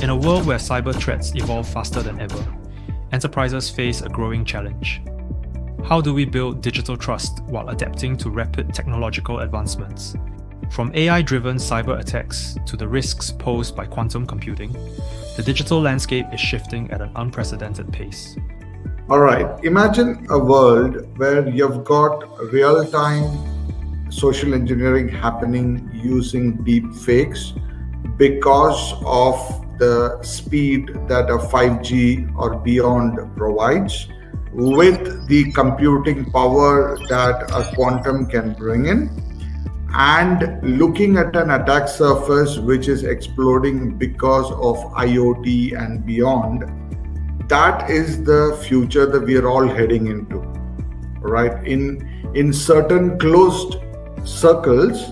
In a world where cyber threats evolve faster than ever, enterprises face a growing challenge. How do we build digital trust while adapting to rapid technological advancements? From AI-driven cyber attacks to the risks posed by quantum computing, the digital landscape is shifting at an unprecedented pace. All right, imagine a world where you've got real-time social engineering happening using deep fakes because of the speed that a 5G or beyond provides, with the computing power that a quantum can bring in, and looking at an attack surface which is exploding because of IoT and beyond. That is the future that we are all heading into, right? In certain closed circles,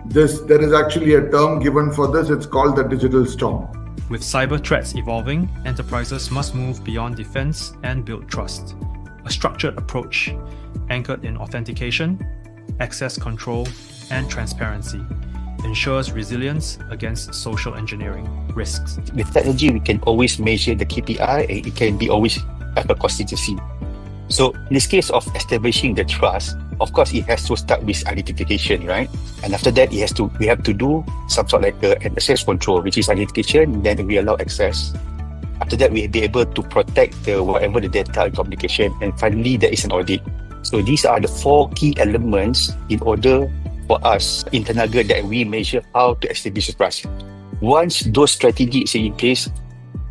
there is actually a term given for this. It's called the digital storm. With cyber threats evolving, enterprises must move beyond defense and build trust. A structured approach anchored in authentication, access control, and transparency ensures resilience against social engineering risks. With technology, we can always measure the KPI and it can be always have a consistency. So in this case of establishing the trust, of course, it has to start with identification, right? And after that, we have to do some sort of like an access control, which is identification, then we allow access. After that, we'll be able to protect whatever the data and communication. And finally, there is an audit. So these are the 4 key elements in order for us in Tenaga that we measure how to establish trust. Once those strategies are in place,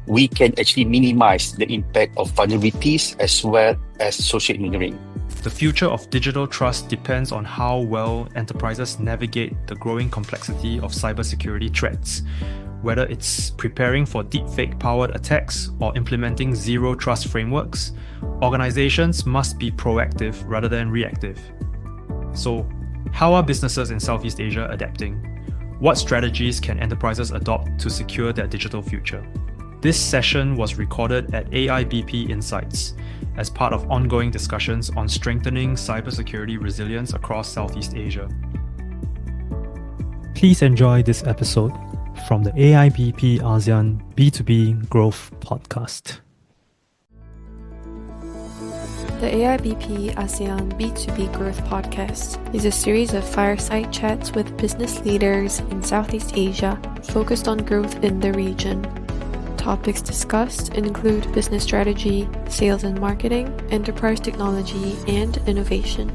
we can actually minimize the impact of vulnerabilities as well as social engineering. The future of digital trust depends on how well enterprises navigate the growing complexity of cybersecurity threats. Whether it's preparing for deepfake-powered attacks or implementing zero trust frameworks, organizations must be proactive rather than reactive. So, how are businesses in Southeast Asia adapting? What strategies can enterprises adopt to secure their digital future? This session was recorded at AIBP Insights as part of ongoing discussions on strengthening cybersecurity resilience across Southeast Asia. Please enjoy this episode from the AIBP ASEAN B2B Growth Podcast. The AIBP ASEAN B2B Growth Podcast is a series of fireside chats with business leaders in Southeast Asia focused on growth in the region. Topics discussed include business strategy, sales and marketing, enterprise technology, and innovation.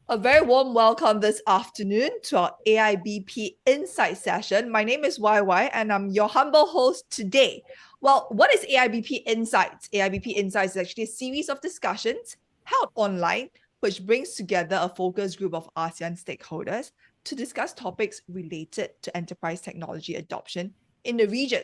A very warm welcome this afternoon to our AIBP Insight session. My name is YY and I'm your humble host today. Well, what is AIBP Insights? AIBP Insights is actually a series of discussions held online which brings together a focus group of ASEAN stakeholders to discuss topics related to enterprise technology adoption in the region.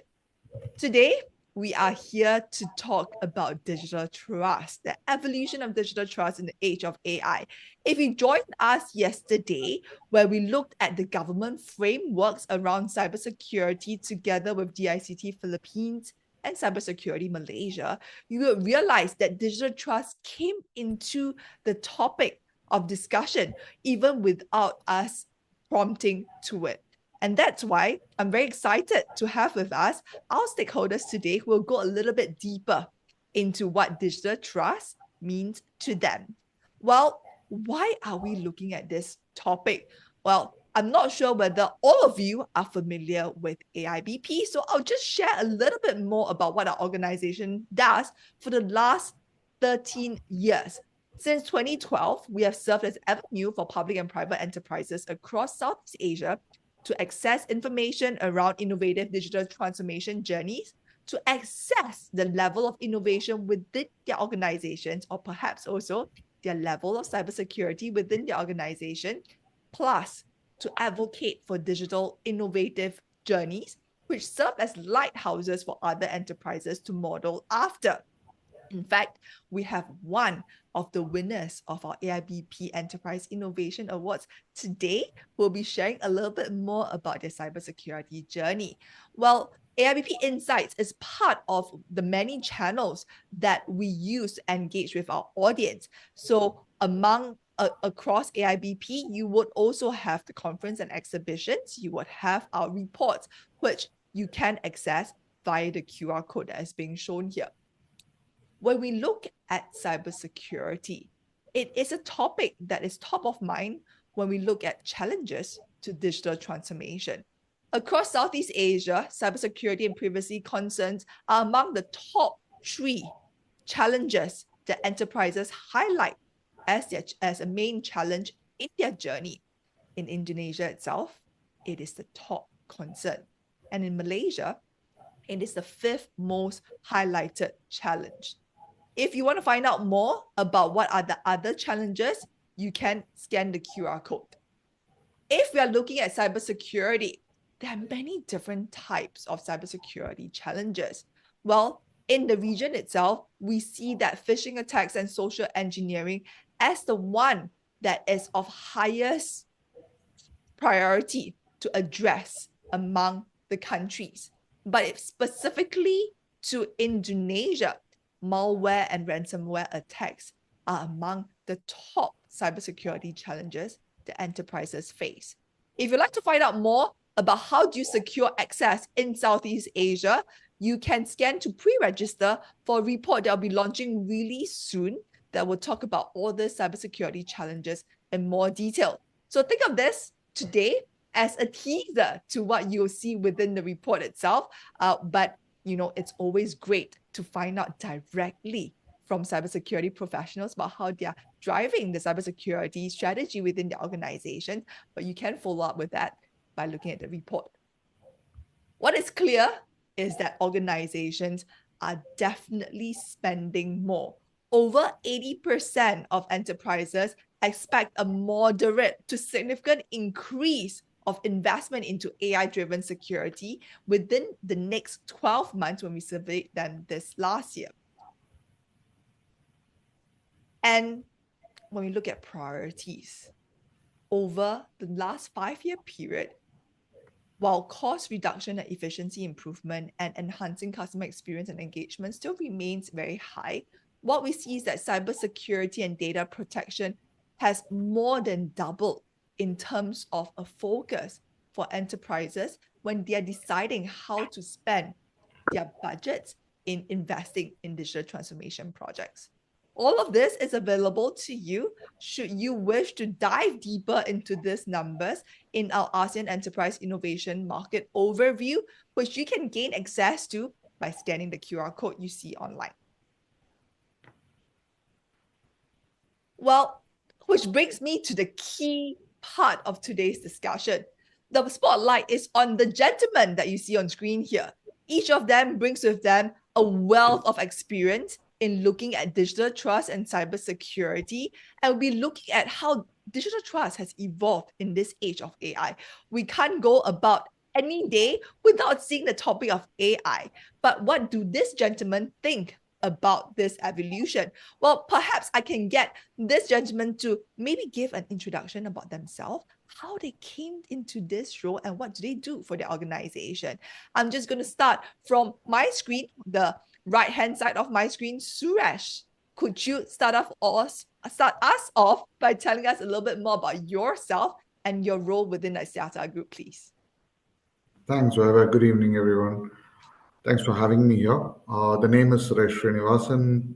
Today, we are here to talk about digital trust, the evolution of digital trust in the age of AI. If you joined us yesterday, where we looked at the government frameworks around cybersecurity together with DICT Philippines and Cybersecurity Malaysia, you will realize that digital trust came into the topic of discussion even without us prompting to it. And that's why I'm very excited to have with us our stakeholders today who will go a little bit deeper into what digital trust means to them. Well, why are we looking at this topic? Well, I'm not sure whether all of you are familiar with AIBP, so I'll just share a little bit more about what our organization does for the last 13 years. Since 2012, we have served as avenue for public and private enterprises across Southeast Asia to access information around innovative digital transformation journeys, to access the level of innovation within their organizations, or perhaps also their level of cybersecurity within their organization, plus to advocate for digital innovative journeys, which serve as lighthouses for other enterprises to model after. In fact, we have one of the winners of our AIBP Enterprise Innovation Awards today who will be sharing a little bit more about their cybersecurity journey. Well, AIBP Insights is part of the many channels that we use to engage with our audience. So among across AIBP, you would also have the conference and exhibitions. You would have our reports, which you can access via the QR code that is being shown here. When we look at cybersecurity, it is a topic that is top of mind when we look at challenges to digital transformation. Across Southeast Asia, cybersecurity and privacy concerns are among the top 3 challenges that enterprises highlight as a main challenge in their journey. In Indonesia itself, it is the top concern. And in Malaysia, it is the 5th most highlighted challenge. If you want to find out more about what are the other challenges, you can scan the QR code. If we are looking at cybersecurity, there are many different types of cybersecurity challenges. Well, in the region itself, we see that phishing attacks and social engineering as the one that is of highest priority to address among the countries. But if specifically to Indonesia, malware and ransomware attacks are among the top cybersecurity challenges that enterprises face. If you'd like to find out more about how do you secure access in Southeast Asia, you can scan to pre-register for a report that will be launching really soon that will talk about all the cybersecurity challenges in more detail. So think of this today as a teaser to what you'll see within the report itself. But it's always great to find out directly from cybersecurity professionals about how they're driving the cybersecurity strategy within the organization. But you can follow up with that by looking at the report. What is clear is that organizations are definitely spending more. Over 80% of enterprises expect a moderate to significant increase of investment into AI-driven security within the next 12 months when we surveyed them this last year. And when we look at priorities, over the last 5-year period, while cost reduction and efficiency improvement and enhancing customer experience and engagement still remains very high, what we see is that cybersecurity and data protection has more than doubled in terms of a focus for enterprises when they are deciding how to spend their budgets in investing in digital transformation projects. All of this is available to you should you wish to dive deeper into these numbers in our ASEAN Enterprise Innovation Market Overview, which you can gain access to by scanning the QR code you see online. Well, which brings me to the key part of today's discussion. The spotlight is on the gentlemen that you see on screen here. Each of them brings with them a wealth of experience in looking at digital trust and cybersecurity, and we'll be looking at how digital trust has evolved in this age of AI. We can't go about any day without seeing the topic of AI. But what do this gentleman think about this evolution? Well, perhaps I can get this gentleman to maybe give an introduction about themselves, how they came into this role, and what do they do for their organization. I'm just going to start from my screen, the right-hand side of my screen. Suresh, could you start us off by telling us a little bit more about yourself and your role within the Axiata Group, please? Thanks, Vaiva. Good evening, everyone. Thanks for having me here. The name is Suresh Srinivasan.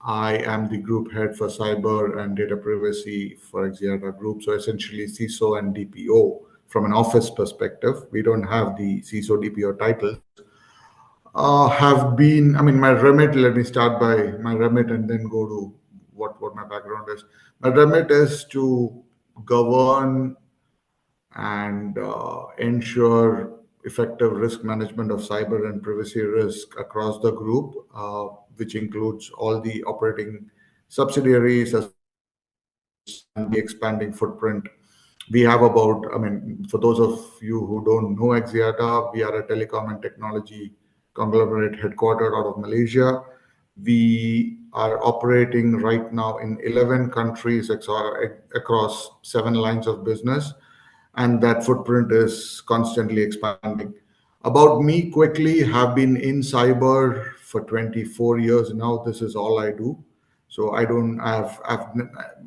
I am the group head for cyber and data privacy for Axiata Group. So essentially CISO and DPO from an office perspective. We don't have the CISO DPO titles. My remit, let me start by my remit and then go to what my background is. My remit is to govern and ensure effective risk management of cyber and privacy risk across the group, which includes all the operating subsidiaries and the expanding footprint. We have about, for those of you who don't know Axiata, we are a telecom and technology conglomerate headquartered out of Malaysia. We are operating right now in 11 countries across 7 lines of business, and that footprint is constantly expanding. About me quickly, have been in cyber for 24 years now. This is all I do. So I've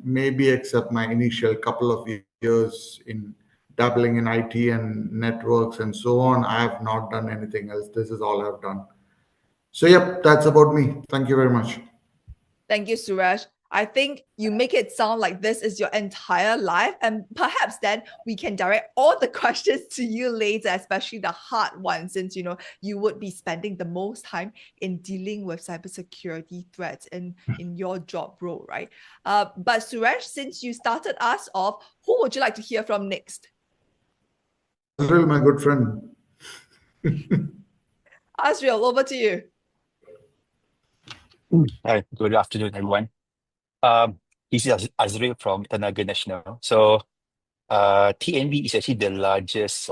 maybe except my initial couple of years in dabbling in IT and networks and so on, I have not done anything else. This is all I've done. So, yep, that's about me. Thank you very much. Thank you, Suresh. I think you make it sound like this is your entire life, and perhaps then we can direct all the questions to you later, especially the hard ones, since you would be spending the most time in dealing with cybersecurity threats in your job role, right? But Suresh, since you started us off, who would you like to hear from next? Azril, my good friend. Azril, over to you. Hi, good afternoon, everyone. This is Azril from Tenaga Nasional. So, TNB is actually the largest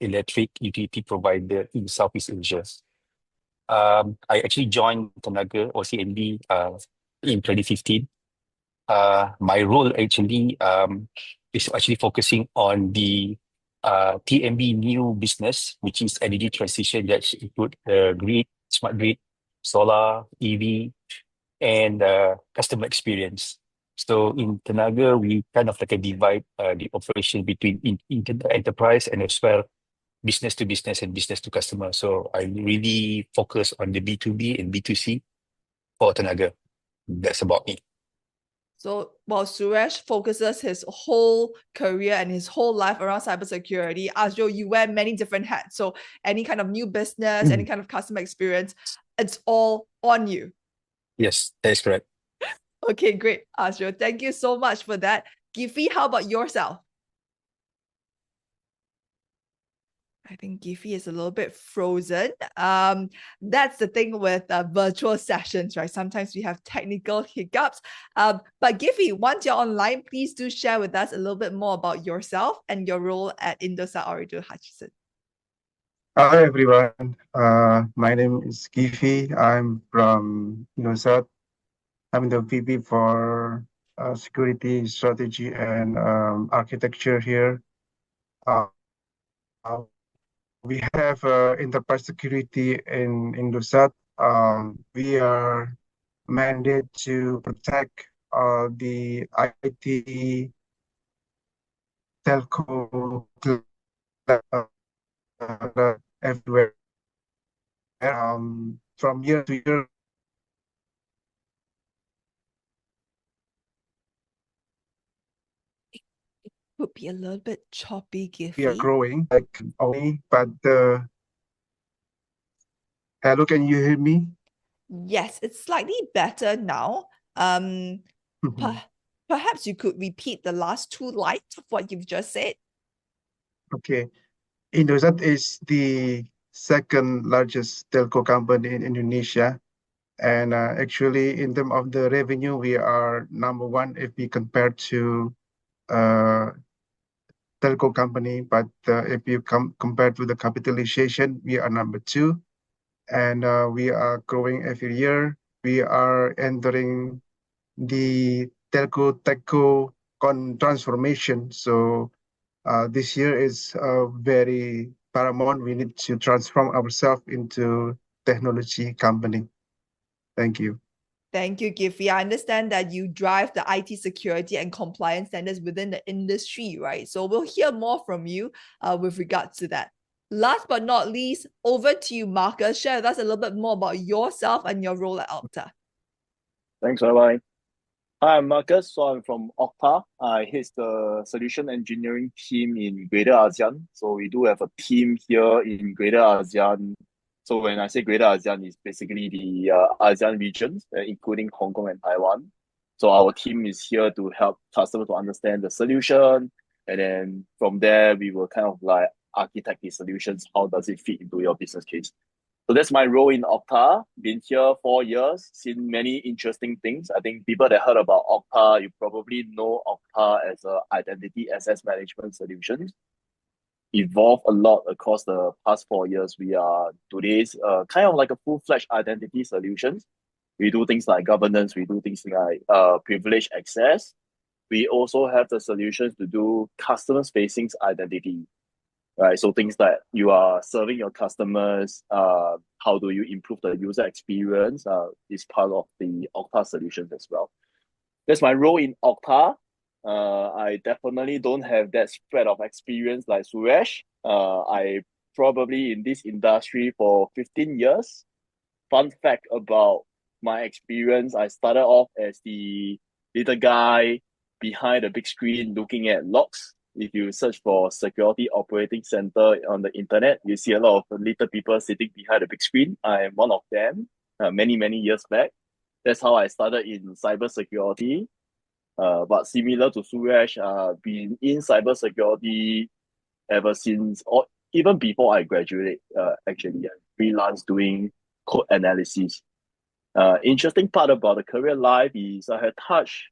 electric utility provider in Southeast Asia. I actually joined Tenaga or TNB in 2015. My role actually is actually focusing on the TNB new business, which is energy transition that include grid, smart grid, solar, EV, and customer experience. So in Tenaga, we kind of like a divide the operation between enterprise and as well business to business and business to customer. So I really focus on the B2B and B2C for Tenaga. That's about me. So while Suresh focuses his whole career and his whole life around cybersecurity, Azril, you wear many different hats. So any kind of new business, any kind of customer experience, it's all on you. Yes, that is correct. Okay, great, Azril. Thank you so much for that. Gifi, how about yourself? I think Gifi is a little bit frozen. That's the thing with virtual sessions, right? Sometimes we have technical hiccups. But Gifi, once you're online, please do share with us a little bit more about yourself and your role at Indosat Ooredoo Hutchison. Hi everyone. My name is Gifi. I'm from Indosat. I'm the VP for security strategy and architecture here. We have enterprise security in Indosat. We are mandated to protect the IT telco everywhere. From year to year, Would be a little bit choppy, Gifi. we are growing like only, but hello, can you hear me? Yes, it's slightly better now. Perhaps you could repeat the last two lines of what you've just said. Okay. Indosat is the second largest telco company in Indonesia. And actually, in terms of the revenue, we are number one if we compare to telco company. But if you compare to the capitalization, we are number two. And we are growing every year. We are entering the telco transformation. So this year is very paramount. We need to transform ourselves into technology company. Thank you. Thank you, Gifi. I understand that you drive the IT security and compliance standards within the industry, right? So we'll hear more from you with regards to that. Last but not least, over to you, Marcus. Share with us a little bit more about yourself and your role at Okta. Thanks, bye-bye. Hi, I'm Marcus. So I'm from Okta. I head the solution engineering team in Greater ASEAN. So we do have a team here in Greater ASEAN. So when I say Greater ASEAN, it's basically the ASEAN regions, including Hong Kong and Taiwan. So our team is here to help customers to understand the solution. And then from there, we will kind of like architect the solutions. How does it fit into your business case? So that's my role in Okta. Been here 4 years, seen many interesting things. I think people that heard about Okta, you probably know Okta as an identity access management solution. Evolved a lot across the past 4 years. We are today's kind of like a full-fledged identity solutions. We do things like governance. We do things like privileged access. We also have the solutions to do customers-facing identity. right? So things that you are serving your customers, how do you improve the user experience, is part of the Okta solutions as well. That's my role in Okta. I definitely don't have that spread of experience like Suresh. I probably in this industry for 15 years. Fun fact about my experience, I started off as the little guy behind the big screen looking at logs. If you search for security operating center on the internet, you see a lot of little people sitting behind the big screen. I am one of them, many years back. That's how I started in cybersecurity. But similar to Suresh, been in cybersecurity ever since, or even before I graduated, actually, I freelance doing code analysis. Interesting part about the career life is I had touched,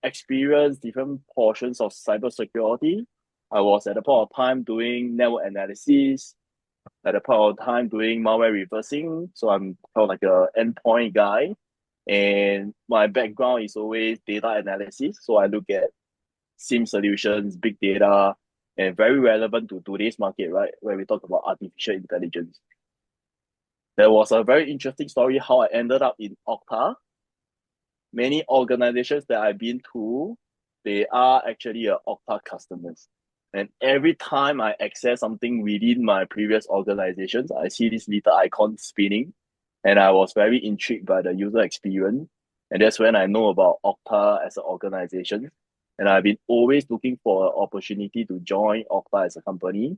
experienced different portions of cybersecurity. I was at a point of time doing network analysis, at a point of time doing malware reversing. So I'm kind of like a endpoint guy. And my background is always data analysis. So I look at SIM solutions, big data, and very relevant to today's market, right? Where we talk about artificial intelligence. There was a very interesting story how I ended up in Okta. Many organizations that I've been to, they are actually Okta customers. And every time I access something within my previous organizations, I see this little icon spinning. And I was very intrigued by the user experience. And that's when I know about Okta as an organization. And I've been always looking for an opportunity to join Okta as a company.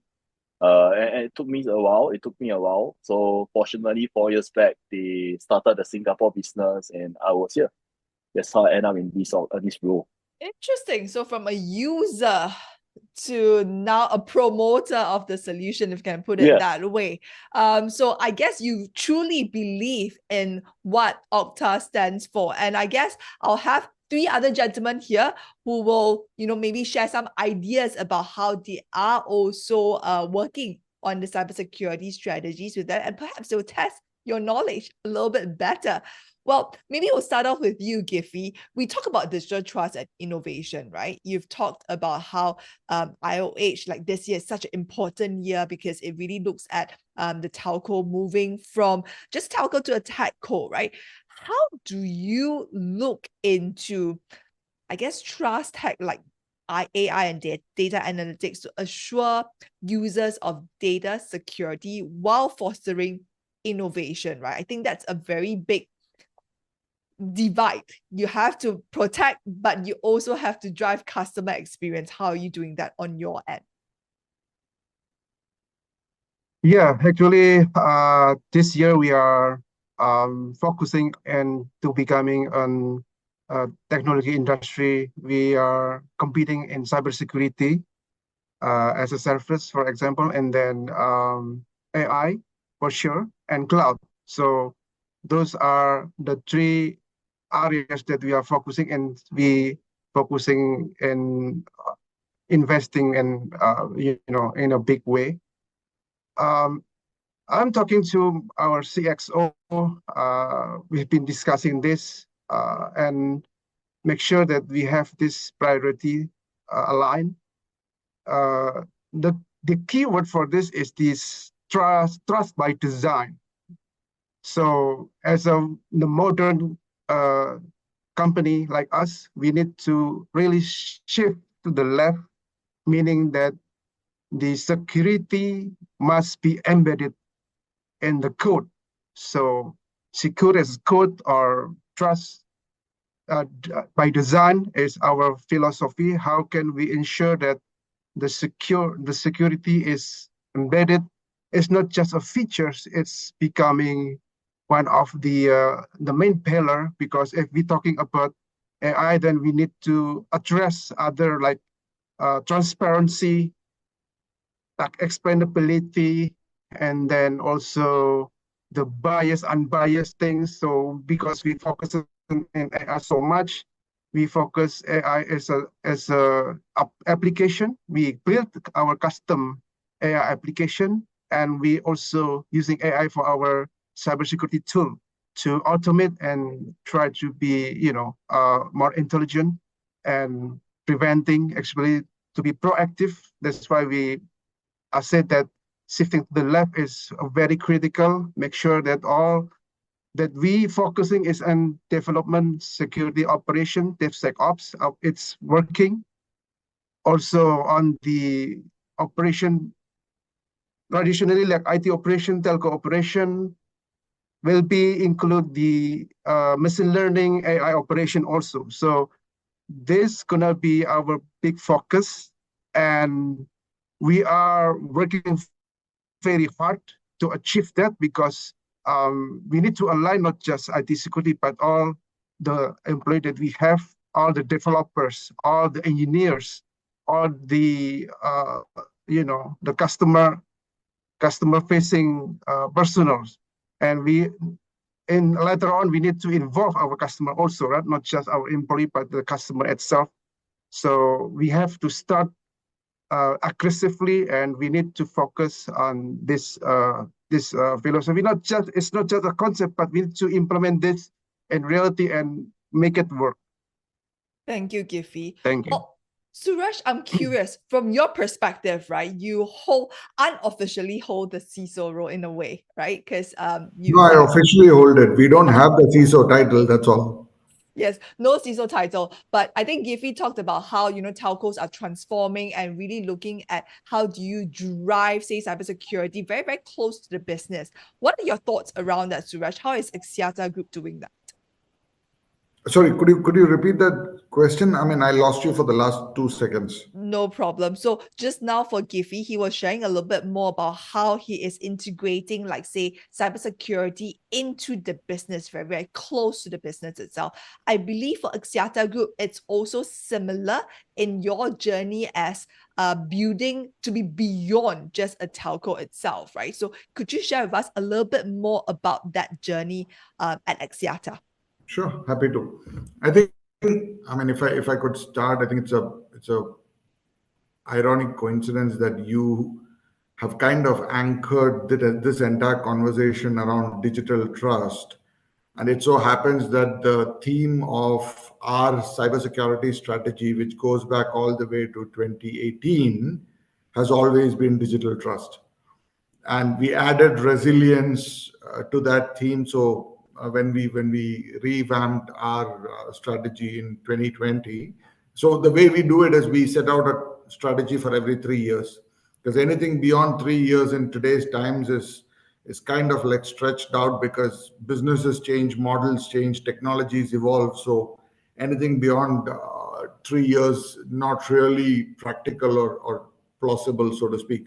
And it took me a while. So fortunately, 4 years back, they started the Singapore business and I was here. That's how I ended up in this role. Interesting. So from a user to now a promoter of the solution, if you can put it that way. So I guess you truly believe in what Okta stands for. And I guess I'll have three other gentlemen here who will, maybe share some ideas about how they are also working on the cybersecurity strategies with that. And perhaps they'll test your knowledge a little bit better. Well, maybe we'll start off with you, Giphy. We talk about digital trust and innovation, right? You've talked about how IOH, like this year, is such an important year because it really looks at the telco moving from just telco to a techco, right? How do you look into, I guess, trust tech like AI and data analytics to assure users of data security while fostering innovation, right? I think that's a very big divide. You have to protect, but you also have to drive customer experience. How are you doing that on your end? Yeah, actually, this year we are focusing to becoming an technology industry. We are competing in cybersecurity as a service, for example, and then AI for sure, and cloud. So those are the three areas that we are focusing, and we focusing in investing in in a big way. I'm talking to our CXO. We've been discussing this and make sure that we have this priority aligned. The key word for this is this trust by design. So as the modern company like us, we need to really shift to the left, meaning that the security must be embedded in the code. So secure as code or trust by design is our philosophy. How can we ensure that the security is embedded? It's not just a features, it's becoming one of the main pillar, because if we're talking about AI, then we need to address other like transparency, like explainability, and then also the unbiased things. So because we focus on AI so much, we focus AI as a application. We built our custom AI application, and we also using AI for our cybersecurity tool to automate and try to be more intelligent and preventing, actually to be proactive. That's why we I said that shifting to the left is very critical. Make sure that all that we focusing is on development, security, operation, DevSecOps. It's working. Also on the operation, traditionally like IT operation, telco operation, will be include the machine learning, AI operation also. So this gonna be our big focus, and we are working very hard to achieve that because we need to align not just IT security, but all the employee that we have, all the developers, all the engineers, all the the customer facing personnel, and later on we need to involve our customer also, right? Not just our employee, but the customer itself. So we have to start aggressively, and we need to focus on this philosophy. It's not just a concept, but we need to implement this in reality and make it work. Thank you, Giphy. Thank you. Suresh, I'm curious, from your perspective, right? You unofficially hold the CISO role in a way, right? Because No, I officially hold it. We don't have the CISO title, that's all. Yes, no CISO title, but I think Giphy talked about how telcos are transforming and really looking at how do you drive, say, cybersecurity very, very close to the business. What are your thoughts around that, Suresh? How is Axiata Group doing that? Sorry, could you repeat that question? I mean, I lost you for the last 2 seconds. No problem. So just now for Giphy, he was sharing a little bit more about how he is integrating, like say, cybersecurity into the business, very, very close to the business itself. I believe for Axiata Group, it's also similar in your journey as building to be beyond just a telco itself, right? So could you share with us a little bit more about that journey at Axiata? Sure, happy to. I think, I mean, if I could start, I think it's a ironic coincidence that you have kind of anchored this entire conversation around digital trust. And it so happens that the theme of our cybersecurity strategy, which goes back all the way to 2018, has always been digital trust. And we added resilience to that theme. So when we revamped our strategy in 2020, so the way we do it is we set out a strategy for every 3 years, because anything beyond 3 years in today's times is kind of like stretched out, because businesses change, models change, technologies evolve. So anything beyond 3 years, not really practical or plausible, so to speak.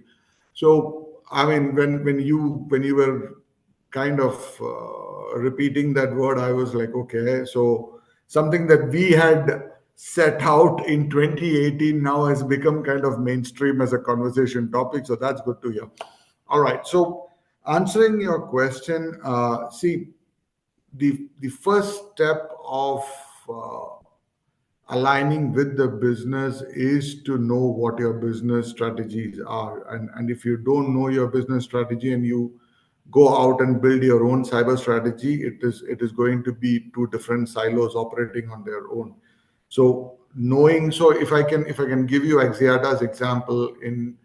So I mean, when you were kind of repeating that word, I was like, okay, so something that we had set out in 2018 now has become kind of mainstream as a conversation topic. So that's good to hear. All right. So answering your question, see, the first step of aligning with the business is to know what your business strategies are. And if you don't know your business strategy and you go out and build your own cyber strategy, it is going to be two different silos operating on their own. So if I can give you Axiata's example, in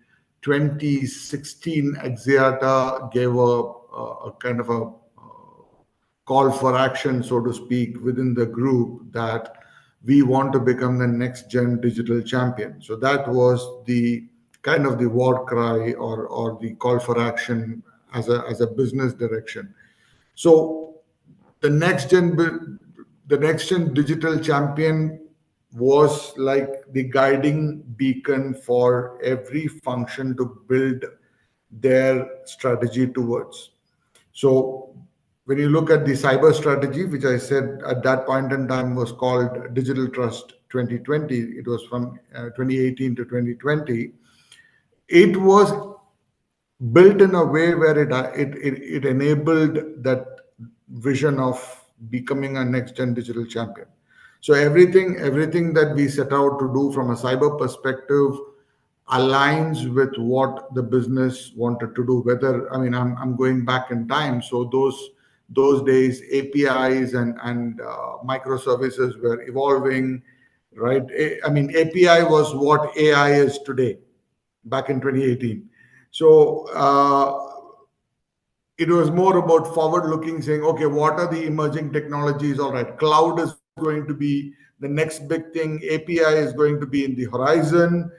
2016, Axiata gave a kind of a call for action, so to speak, within the group, that we want to become the next gen digital champion. So that was the kind of the war cry, or the call for action as a business direction. So the next gen digital champion was like the guiding beacon for every function to build their strategy towards. So when you look at the cyber strategy, which I said at that point in time was called Digital Trust 2020, it was from 2018 to 2020. It was built in a way where it enabled that vision of becoming a next gen digital champion. So everything that we set out to do from a cyber perspective aligns with what the business wanted to do. Whether, I mean, I'm going back in time, so those days APIs and microservices were evolving, right? I mean, API was what AI is today back in 2018. So it was more about forward looking, saying, okay, what are the emerging technologies? All right, cloud is going to be the next big thing, API is going to be in the horizon.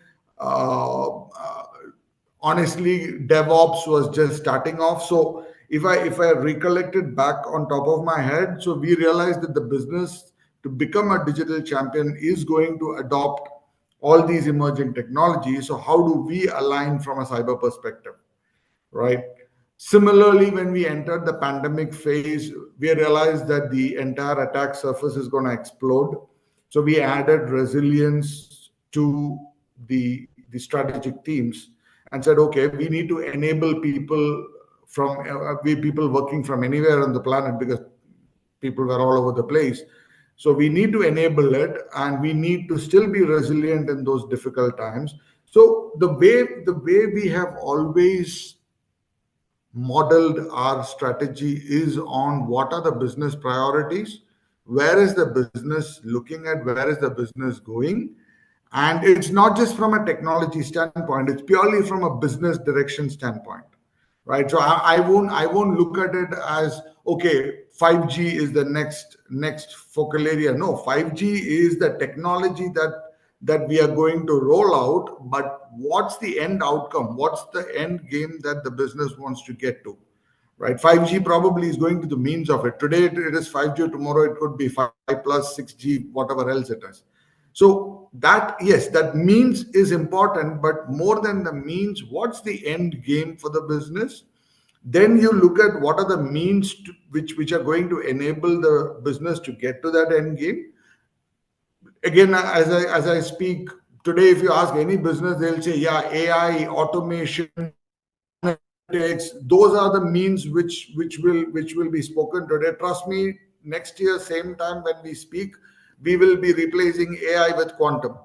Honestly, DevOps was just starting off. So if I recollected back on top of my head, so we realized that the business to become a digital champion is going to adopt all these emerging technologies. So how do we align from a cyber perspective, right? Similarly, when we entered the pandemic phase, we realized that the entire attack surface is going to explode. So we added resilience to the strategic teams and said, okay, we need to enable people from we people working from anywhere on the planet, because people were all over the place. So we need to enable it, and we need to still be resilient in those difficult times. So the way we have always modeled our strategy is on what are the business priorities, where is the business looking at, where is the business going. And it's not just from a technology standpoint, it's purely from a business direction standpoint, right? So I won't look at it as, okay, 5G is the next focal area. No, 5G is the technology that we are going to roll out, but what's the end outcome? What's the end game that the business wants to get to, right? 5G probably is going to the means of it. Today it is 5G, tomorrow it could be 5 plus 6G, whatever else it is. So that, yes, that means is important, but more than the means, what's the end game for the business? Then you look at what are the means which are going to enable the business to get to that end game. Again, as I speak today, if you ask any business, they'll say, yeah, AI, automation, analytics, those are the means which will be spoken today. Trust me, next year same time when we speak, we will be replacing AI with quantum.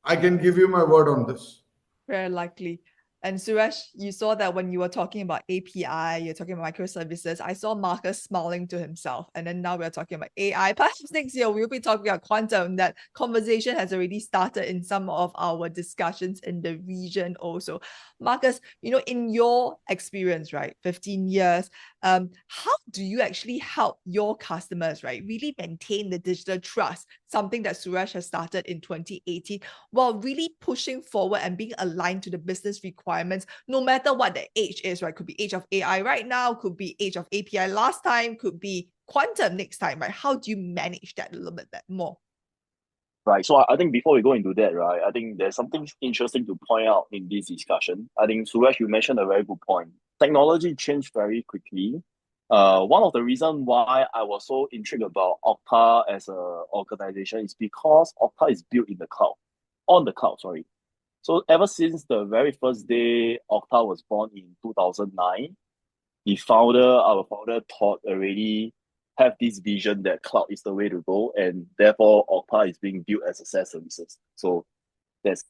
I can give you my word on this. Very likely. And Suresh, you saw that when you were talking about API, you're talking about microservices. I saw Marcus smiling to himself. And then now we're talking about AI. Perhaps next year we'll be talking about quantum. That conversation has already started in some of our discussions in the region also. Marcus, in your experience, right, 15 years, how do you actually help your customers, right, really maintain the digital trust, something that Suresh has started in 2018, while really pushing forward and being aligned to the business requirements, no matter what the age is, right? Could be age of AI right now, could be age of API last time, could be quantum next time, right? How do you manage that a little bit more? Right. So I think before we go into that, right, I think there's something interesting to point out in this discussion. I think, Suresh, you mentioned a very good point. Technology changed very quickly. One of the reasons why I was so intrigued about Okta as an organization is because Okta is built in the cloud, on the cloud, sorry. So ever since the very first day Okta was born in 2009, our founder Todd already have this vision that cloud is the way to go, and therefore Okta is being built as a SaaS services. So that's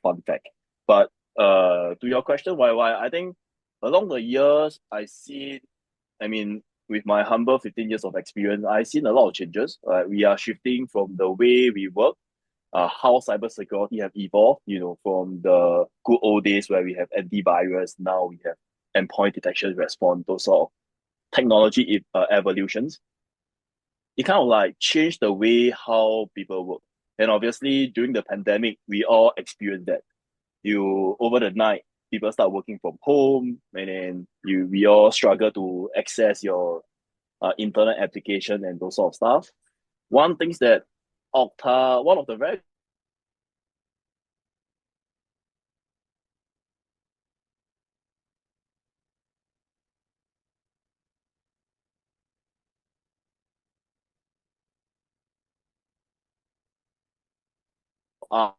fun fact. But to your question, why? I think along the years, with my humble 15 years of experience, I've seen a lot of changes. We are shifting from the way we work, how cybersecurity have evolved, from the good old days where we have antivirus, now we have endpoint detection response, those sort of technology evolutions. It kind of like changed the way how people work. And obviously during the pandemic, we all experienced that. Over the night, people start working from home, and then we all struggle to access your internet application and those sort of stuff. One thing that Okta, one of the very uh,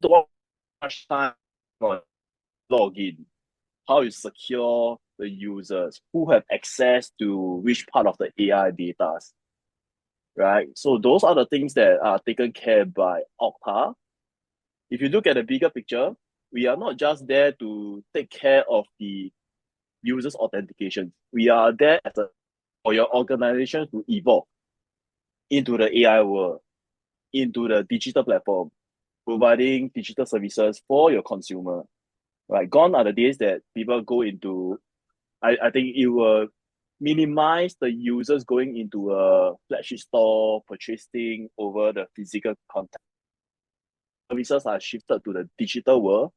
don't much time on login, how you secure the users, who have access to which part of the AI data, right? So those are the things that are taken care by Okta. If you look at the bigger picture, we are not just there to take care of the users' authentication. We are there for your organization to evolve into the AI world. into the digital platform, providing digital services for your consumer. Right, gone are the days that people go into. I think it will minimize the users going into a flagship store, purchasing over the physical content. Services are shifted to the digital world.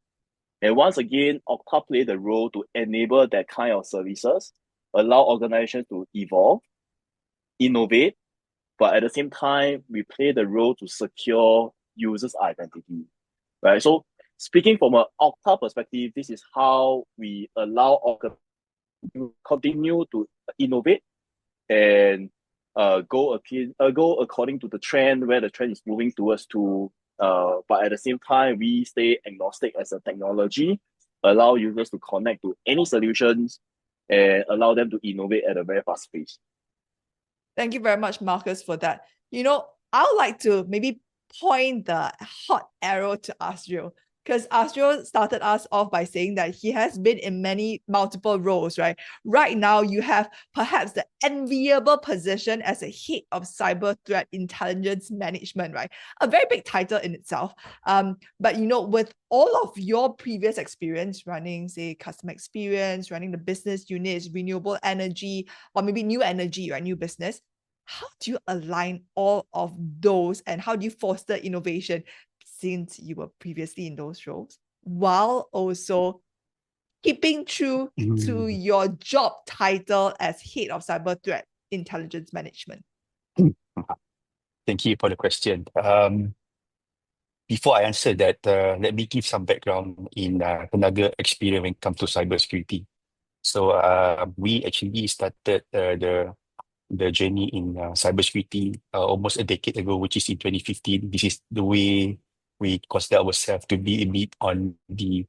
And once again, Okta play the role to enable that kind of services, allow organizations to evolve, innovate, but at the same time, we play the role to secure users' identity. Right. So speaking from an Okta perspective, this is how we allow Okta to continue to innovate and go according to the trend where the trend is moving towards to. But at the same time, we stay agnostic as a technology, allow users to connect to any solutions and allow them to innovate at a very fast pace. Thank you very much, Marcus, for that. I would like to maybe point the hot arrow to Azril, because Azril started us off by saying that he has been in multiple roles, right? Right now, you have perhaps the enviable position as a head of cyber threat intelligence management, right? A very big title in itself. But with all of your previous experience running, say, customer experience, running the business units, renewable energy, or maybe new energy, right? New business. How do you align all of those, and how do you foster innovation, since you were previously in those roles, while also keeping true to your job title as head of cyber threat intelligence management? Thank you for the question. Before I answer that, let me give some background in Tenaga experience when it comes to cybersecurity. So we actually started the journey in cybersecurity almost a decade ago, which is in 2015. This is the way we consider ourselves to be a bit on the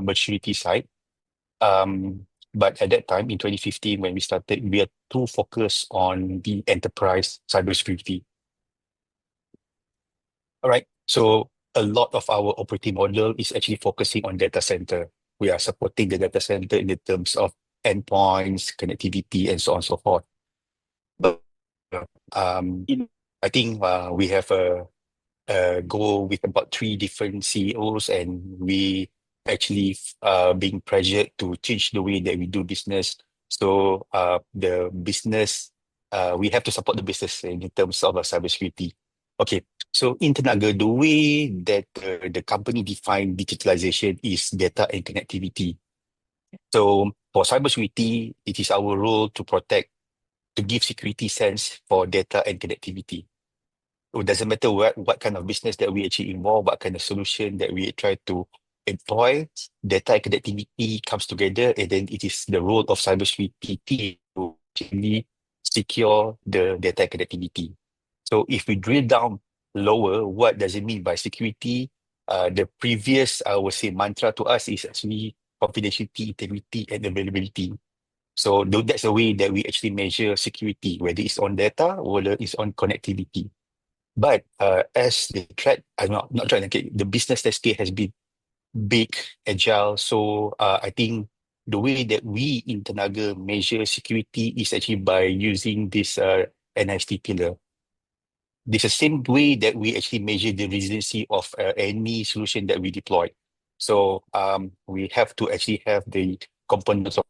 maturity side. But at that time, in 2015, when we started, we are too focused on the enterprise cybersecurity. All right. So a lot of our operating model is actually focusing on data center. We are supporting the data center in the terms of endpoints, connectivity, and so on and so forth. But I think we have a go with about 3 different CEOs, and we actually being pressured to change the way that we do business. So the business, we have to support the business in terms of cybersecurity. Okay, so in Tenaga, the way that the company define digitalization is data and connectivity. So for cybersecurity, it is our role to protect, to give security sense for data and connectivity. It doesn't matter what kind of business that we actually involve, what kind of solution that we try to employ, data and connectivity comes together, and then it is the role of cybersecurity to actually secure the data and connectivity. So if we drill down lower, what does it mean by security? The previous, I would say, mantra to us is actually confidentiality, integrity, and availability. So that's the way that we actually measure security, whether it's on data or whether it's on connectivity. But as the threat, I'm not trying to get, the business landscape has been big, agile. So I think the way that we in Tenaga measure security is actually by using this NIST pillar. This is the same way that we actually measure the resiliency of any solution that we deploy. So we have to actually have the components of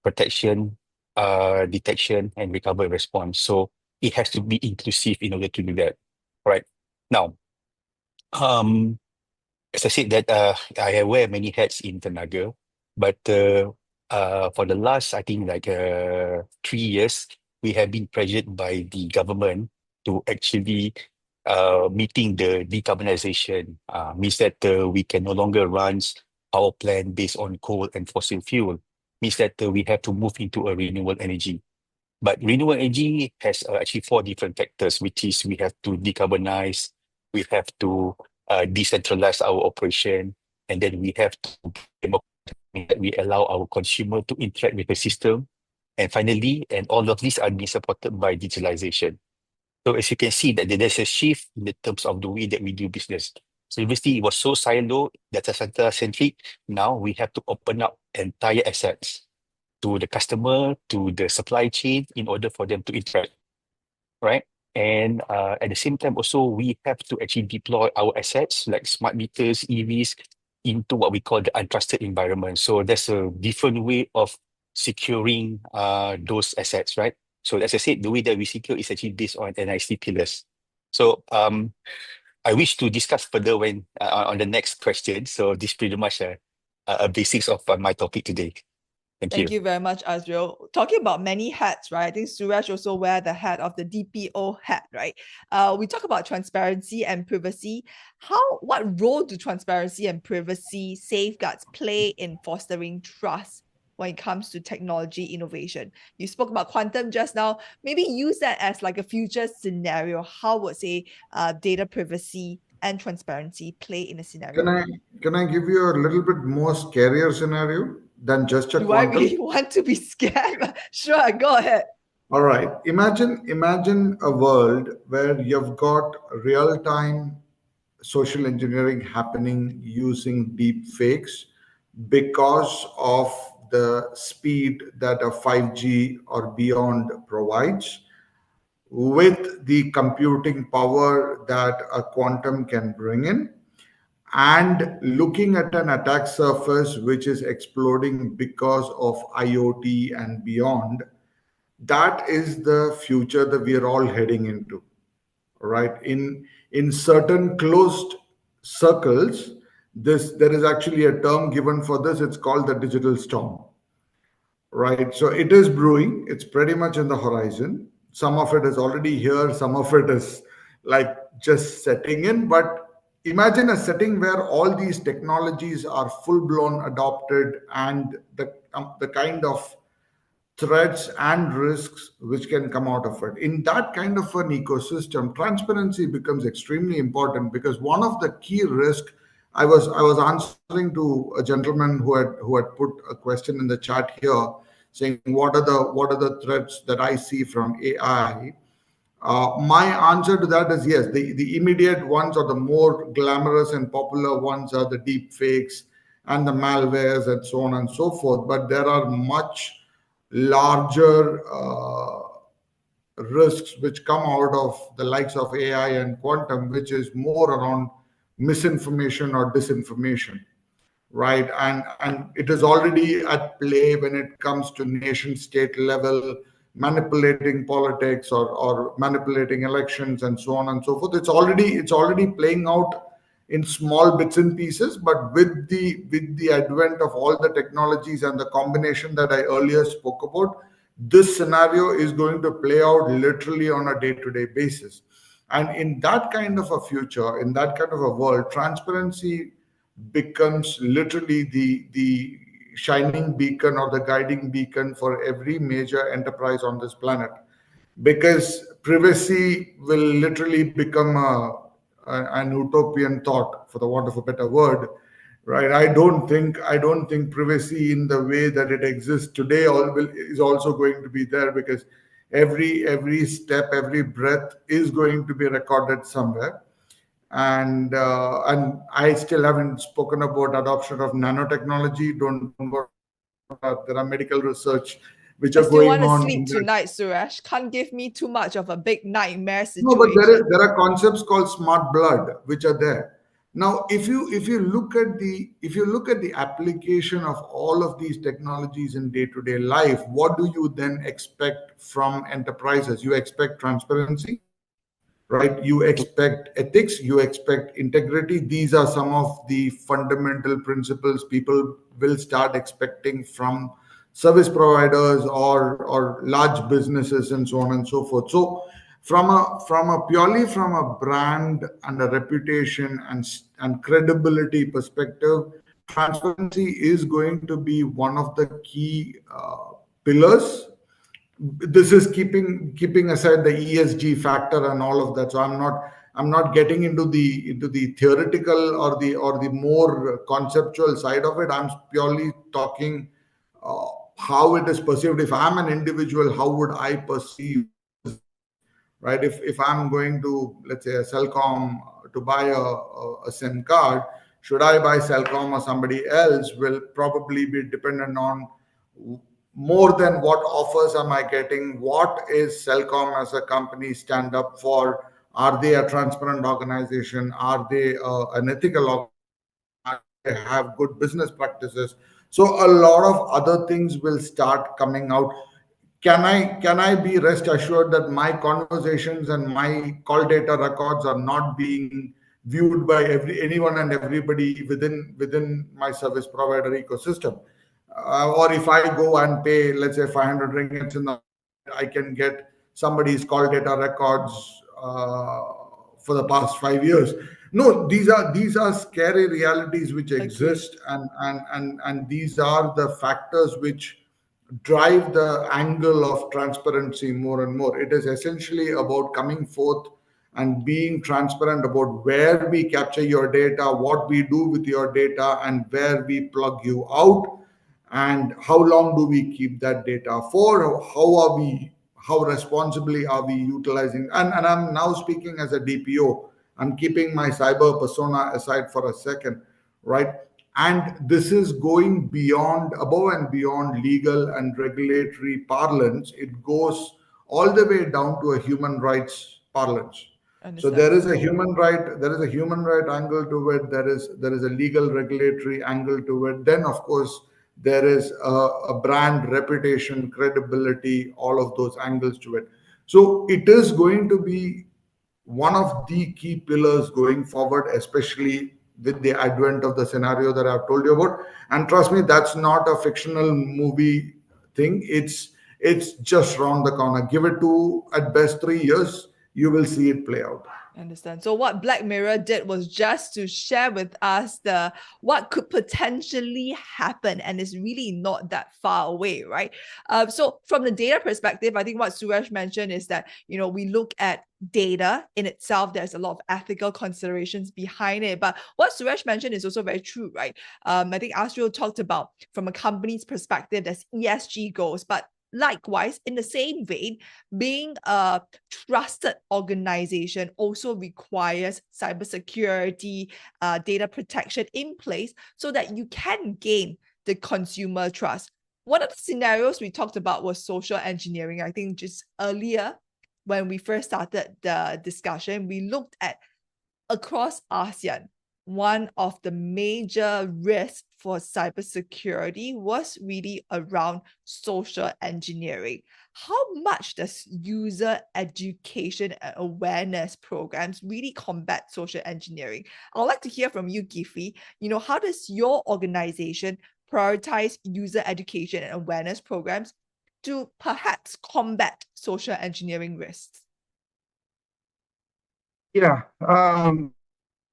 protection, detection, and recovery response. So it has to be inclusive in order to do that. Right. Now, as I said that I wear many hats in Tenaga, but for the last, I think, like 3 years, we have been pressured by the government to actually meeting the decarbonization. Means that we can no longer run power plant based on coal and fossil fuel. Means that we have to move into a renewable energy. But renewable energy has actually 4 different factors, which is we have to decarbonize, we have to decentralize our operation, and then we have to we allow our consumer to interact with the system. And finally, and all of these are being supported by digitalization. So as you can see that there's a shift in the terms of the way that we do business. So previously it was so silo, data center centric. Now we have to open up entire assets to the customer, to the supply chain in order for them to interact, right? And at the same time, also, we have to actually deploy our assets like smart meters, EVs, into what we call the untrusted environment. So there's a different way of securing those assets, right? So as I said, the way that we secure is actually based on NIST pillars. So I wish to discuss further when on the next question. So this pretty much a basics of my topic today. Thank you very much, Azril. Talking about many hats, right? I think Suresh also wear the hat of the DPO hat, right? We talk about transparency and privacy. What role do transparency and privacy safeguards play in fostering trust when it comes to technology innovation? You spoke about quantum just now. Maybe use that as like a future scenario. How would, say, data privacy and transparency play in a scenario? Can I give you a little bit more scarier scenario than just a Do quantum? I really want to be scared? Sure, go ahead. All right. Imagine a world where you've got real-time social engineering happening using deep fakes because of the speed that a 5G or beyond provides, with the computing power that a quantum can bring in, and looking at an attack surface which is exploding because of IoT and beyond. That is the future that we are all heading into, right? In certain closed circles, this there is actually a term given for this. It's called the digital storm, right? So it is brewing. It's pretty much in the horizon. Some of it is already here. Some of it is like just setting in. But imagine a setting where all these technologies are full blown adopted, and the kind of threats and risks which can come out of it. In that kind of an ecosystem, transparency becomes extremely important, because one of the key risks, I was answering to a gentleman who had put a question in the chat here, saying what are the threats that I see from AI. My answer to that is yes. The immediate ones, or the more glamorous and popular ones, are the deep fakes and the malwares and so on and so forth. But there are much larger risks which come out of the likes of AI and quantum, which is more around misinformation or disinformation, right? And it is already at play when it comes to nation state level, manipulating politics, or manipulating elections and so on and so forth. It's already playing out in small bits and pieces, but with the advent of all the technologies and the combination that I earlier spoke about, this scenario is going to play out literally on a day-to-day basis. And in that kind of a future, in that kind of a world, transparency becomes literally the shining beacon or the guiding beacon for every major enterprise on this planet, because privacy will literally become an utopian thought, for the want of a better word, right? I don't think privacy in the way that it exists today is also going to be there, because every step, every breath is going to be recorded somewhere. And I still haven't spoken about adoption of nanotechnology. Don't worry, there are medical research which I are still going want to on sleep in that. tonight, Suresh. Can't give me too much of a big nightmare No, but situation. there are concepts called smart blood which are there. Now, if you look at the application of all of these technologies in day-to-day life, what do you then expect from enterprises? You expect transparency, right? You expect ethics, you expect integrity. These are some of the fundamental principles people will start expecting from service providers or large businesses and so on and so forth. So from a brand and a reputation and credibility perspective, transparency is going to be one of the key pillars. This is keeping aside the ESG factor and all of that. So I'm not getting into the theoretical or the more conceptual side of it. I'm purely talking uh, how it is perceived. If I'm an individual, how would I perceive, right? If I'm going to, let's say, a Cellcom to buy a SIM card, should I buy Cellcom or somebody else will probably be dependent on more than what offers am I getting? What is Celcom as a company stand up for? Are they a transparent organization? Are they an ethical organization? They have good business practices. So a lot of other things will start coming out. Can I be rest assured that my conversations and my call data records are not being viewed by anyone and everybody within my service provider ecosystem? Or if I go and pay, let's say, 500 ringgits in the, I can get somebody's call data records for the past 5 years. No, these are scary realities which exist, and these are the factors which drive the angle of transparency more and more. It is essentially about coming forth and being transparent about where we capture your data, what we do with your data, and where we plug you out, and how long do we keep that data for, how responsibly are we utilizing. And I'm now speaking as a DPO. I'm keeping my cyber persona aside for a second, right? And this is going beyond, above and beyond legal and regulatory parlance. It goes all the way down to a human rights parlance. So Understand. there is a human right angle to it. There is a legal regulatory angle to it. Then of course there is a brand reputation, credibility, all of those angles to it. So it is going to be one of the key pillars going forward, especially with the advent of the scenario that I've told you about. And trust me, that's not a fictional movie thing. It's just around the corner. Give it to at best 3 years, you will see it play out. Understand. So what Black Mirror did was just to share with us the what could potentially happen, and it's really not that far away, right? So from the data perspective, I think what Suresh mentioned is that we look at data in itself. There's a lot of ethical considerations behind it, but what Suresh mentioned is also very true, right? I think Azril talked about from a company's perspective, there's ESG goals, but likewise, in the same vein, being a trusted organization also requires cybersecurity, data protection in place so that you can gain the consumer trust. One of the scenarios we talked about was social engineering. I think just earlier when we first started the discussion, we looked at across ASEAN, one of the major risks for cybersecurity was really around social engineering. How much does user education and awareness programs really combat social engineering? I'd like to hear from you, Gifi. How does your organization prioritize user education and awareness programs to perhaps combat social engineering risks? Yeah,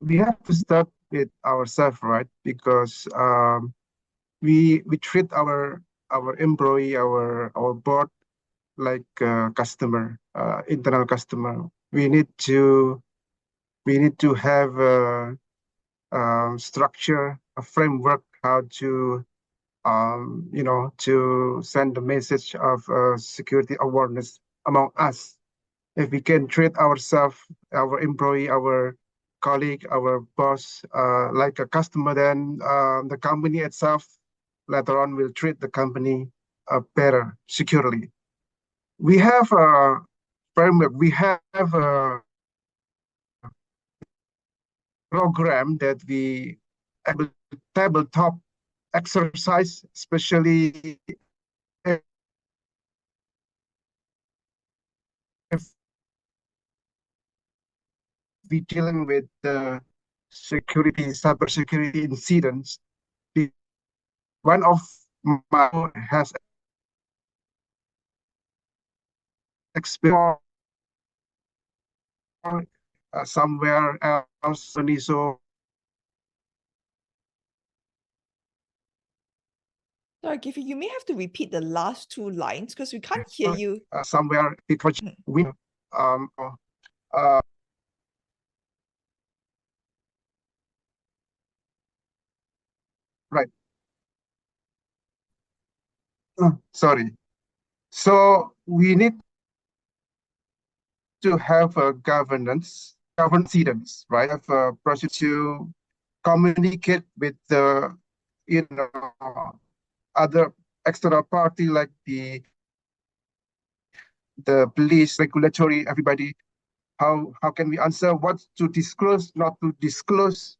we have to start with ourselves, right? Because we treat our employee, our board like a customer, internal customer. We need to have a structure, a framework, how to to send the message of security awareness among us. If we can treat ourselves, our employee, our colleague, our boss like a customer, then the company itself later on will treat the company better, securely. We have a framework, we have a program that we tabletop exercise, especially if we dealing with the cybersecurity incidents. One of my has experience somewhere else, so sorry, Gifi, you may have to repeat the last two lines because we can't hear you. Somewhere because we right. Sorry. So we need to have a governance incidents, right? Have a process to communicate with the other external party like the police, regulatory, everybody. How can we answer what to disclose, not to disclose,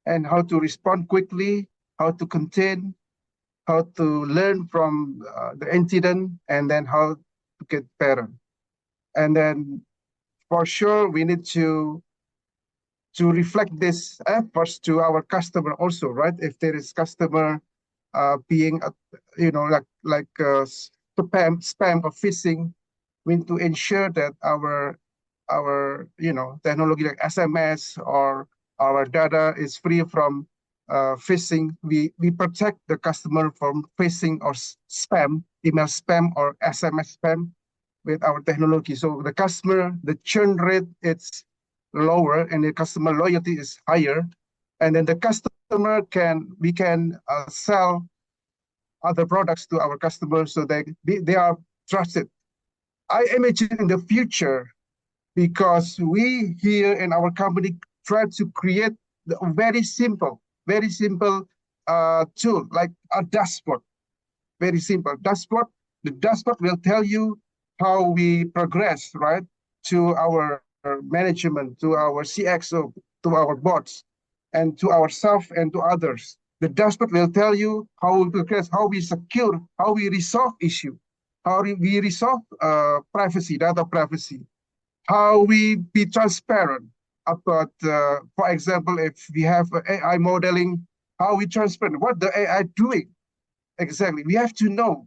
and how to respond quickly, how to contain, how to learn from the incident, and then how to get better. And then for sure, we need to reflect this efforts to our customer also, right? If there is customer being, spam or phishing, we need to ensure that our technology like SMS or our data is free from phishing. We protect the customer from phishing or spam, email spam or SMS spam with our technology. So the customer, the churn rate it's lower and the customer loyalty is higher. And then the customer we can sell other products to our customers so they are trusted. I imagine in the future, because we here in our company try to create a very simple tool like a dashboard. Very simple dashboard. The dashboard will tell you how we progress, right, to our management, to our CXO, to our bots, and to ourselves and to others. The dashboard will tell you how we progress, how we secure, how we resolve issue, how we resolve data privacy, how we be transparent about, for example, if we have AI modeling, how we transparent, what the AI doing exactly. We have to know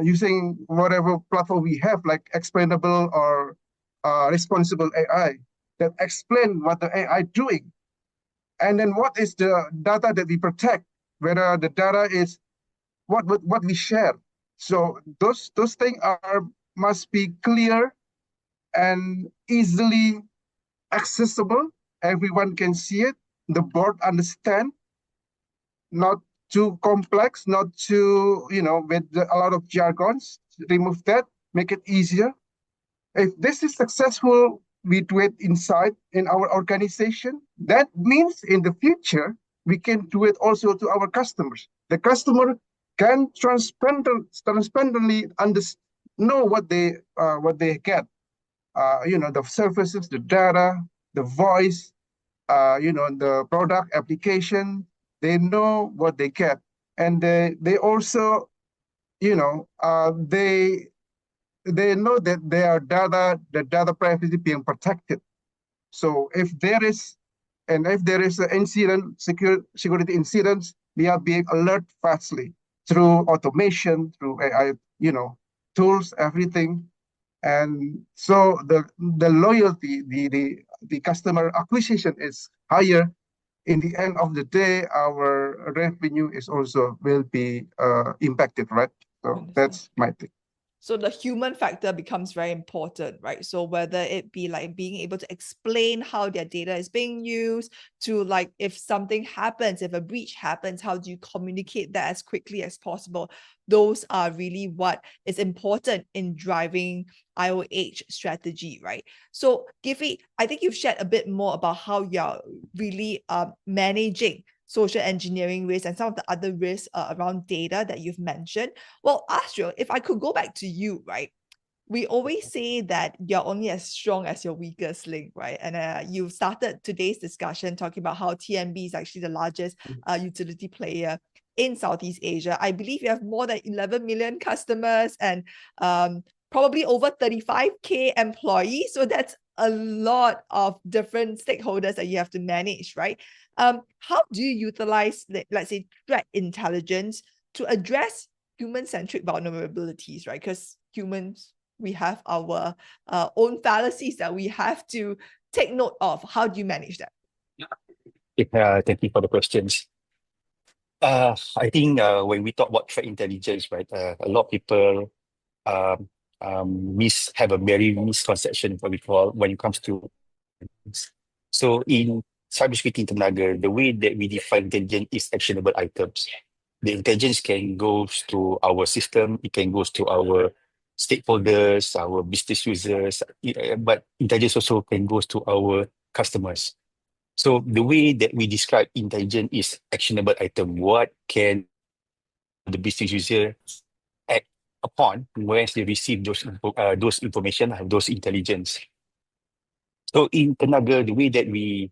using whatever platform we have, like explainable or responsible AI that explain what the AI doing. And then what is the data that we protect, whether the data is what we share. So those things must be clear and easily accessible. Everyone can see it. The board understand. Not too complex, not too, with a lot of jargons. Remove that, make it easier. If this is successful, we do it inside in our organization. That means in the future, we can do it also to our customers. The customer can transparently know what they get. The services, the data, the voice, the product application. They know what they get, and they also, they know that the data privacy being protected. So if there is an incident, security incidents, they are being alert fastly through automation, through AI, tools, everything. And so the loyalty, the customer acquisition is higher. In the end of the day, our revenue is also will be impacted, right? So that's my thing. So the human factor becomes very important, right? So whether it be like being able to explain how their data is being used, to like if something happens, if a breach happens, how do you communicate that as quickly as possible? Those are really what is important in driving IOH strategy, right? So Giphy, I think you've shared a bit more about how you're really managing social engineering risks and some of the other risks around data that you've mentioned. Well, Azril, if I could go back to you, right? We always say that you're only as strong as your weakest link, right? And you started today's discussion talking about how TNB is actually the largest utility player in Southeast Asia. I believe you have more than 11 million customers and probably over 35K employees. So that's a lot of different stakeholders that you have to manage, right? How do you utilize, let's say, threat intelligence to address human-centric vulnerabilities, right? Because humans, we have our own fallacies that we have to take note of. How do you manage that? Yeah, thank you for the questions. I think when we talk about threat intelligence, right, a lot of people have a very misconception what we call when it comes to. So in cybersecurity in Tenaga, the way that we define intelligence is actionable items. The intelligence can go to our system, it can go to our stakeholders, our business users, but intelligence also can go to our customers. So the way that we describe intelligence is actionable item. What can the business user act upon once they receive those information, those intelligence. So in Tenaga, the way that we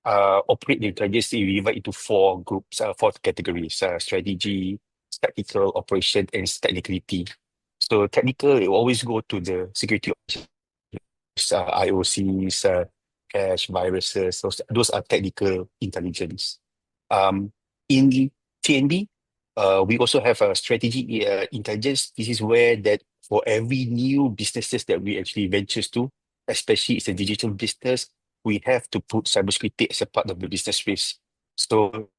operate the intelligence, we divide into four groups, four categories: strategy, tactical, operation, and technicality. So technical, it will always go to the security IOCs, cache, viruses. Those are technical intelligence. In TNB, we also have a strategy intelligence. This is where that for every new businesses that we actually ventures to, especially it's a digital business, we have to put cybersecurity as a part of the business risk. So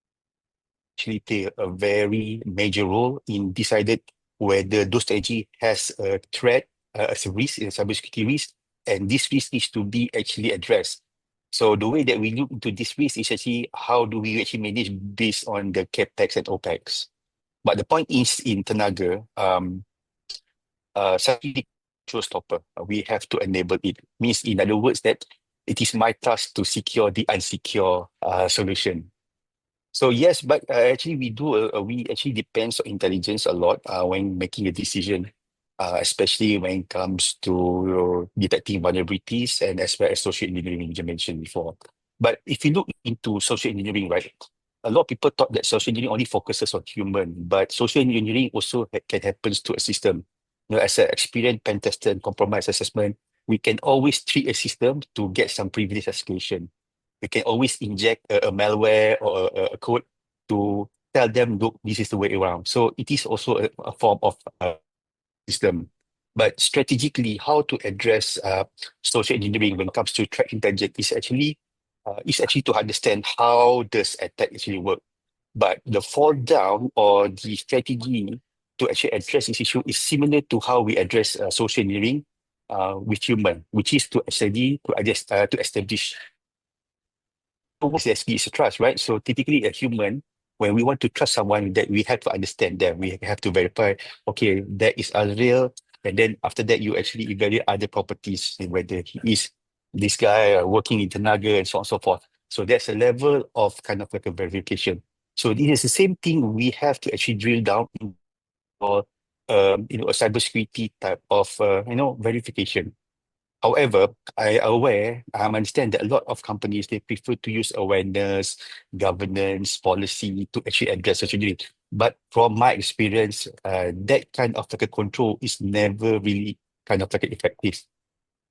actually play a very major role in decided whether those strategy has a threat as a risk, a cybersecurity risk, and this risk needs to be actually addressed. So the way that we look into this risk is actually how do we actually manage based on the CapEx and OpEx. But the point is in Tenaga, cybersecurity showstopper, we have to enable it. Means in other words that it is my task to secure the unsecure solution. So yes, but actually we actually depends on intelligence a lot when making a decision, especially when it comes to detecting vulnerabilities and as well as social engineering, you mentioned before. But if you look into social engineering, right, a lot of people thought that social engineering only focuses on human, but social engineering also can happen to a system. As an experienced pen tester and compromise assessment, we can always treat a system to get some privilege escalation. We can always inject a malware or a code to tell them, look, this is the way around. So it is also a form of system. But strategically, how to address social engineering when it comes to threat intelligence is actually to understand how does attack actually work. But the fall down or the strategy to actually address this issue is similar to how we address social engineering with human, which is to actually to establish CSP is trust, right? So typically a human, when we want to trust someone, that we have to understand them. We have to verify, okay, that is Azril. And then after that, you actually evaluate other properties, whether he is this guy working in Tenaga and so on and so forth. So that's a level of kind of like a verification. So this is the same thing we have to actually drill down for, a cybersecurity type of, verification. However, I understand that a lot of companies, they prefer to use awareness, governance, policy to actually address social engineering. But from my experience, that kind of like a control is never really kind of like effective.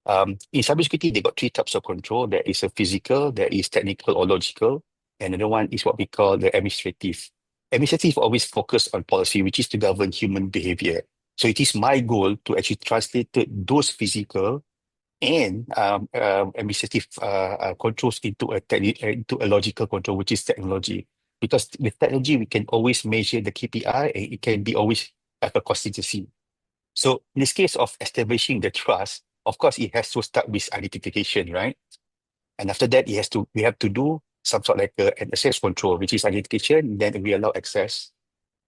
In cybersecurity, they got three types of control. There is a physical, there is technical or logical, and another one is what we call the administrative. Administrative always focus on policy, which is to govern human behavior. So it is my goal to actually translate those physical and administrative controls into into a logical control, which is technology. Because with technology, we can always measure the KPI, and it can be always have a consistency. So in this case of establishing the trust, of course, it has to start with identification, right? And after that, we have to do some sort like an access control, which is identification. Then we allow access.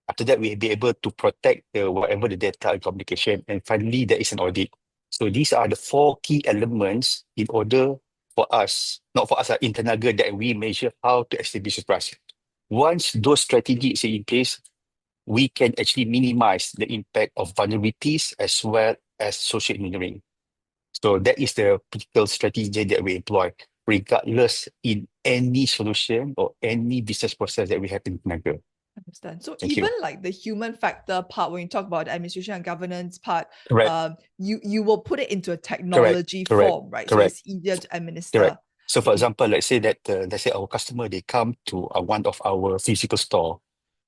After that, we'll be able to protect whatever the data and communication. And finally, there is an audit. So these are the four key elements in order for us, not for us, in Tenaga, that we measure how to establish trust. Once those strategies are in place, we can actually minimize the impact of vulnerabilities as well as social engineering. So that is the critical strategy that we employ, regardless in any solution or any business process that we have in Tenaga. Understand. So Thank even you. like the human factor part, when you talk about the administration and governance part, Correct. you will put it into a technology Correct. form, right? So Correct. it's easier to administer. Correct. So for Okay. example, let's say our customer, they come to one of our physical store.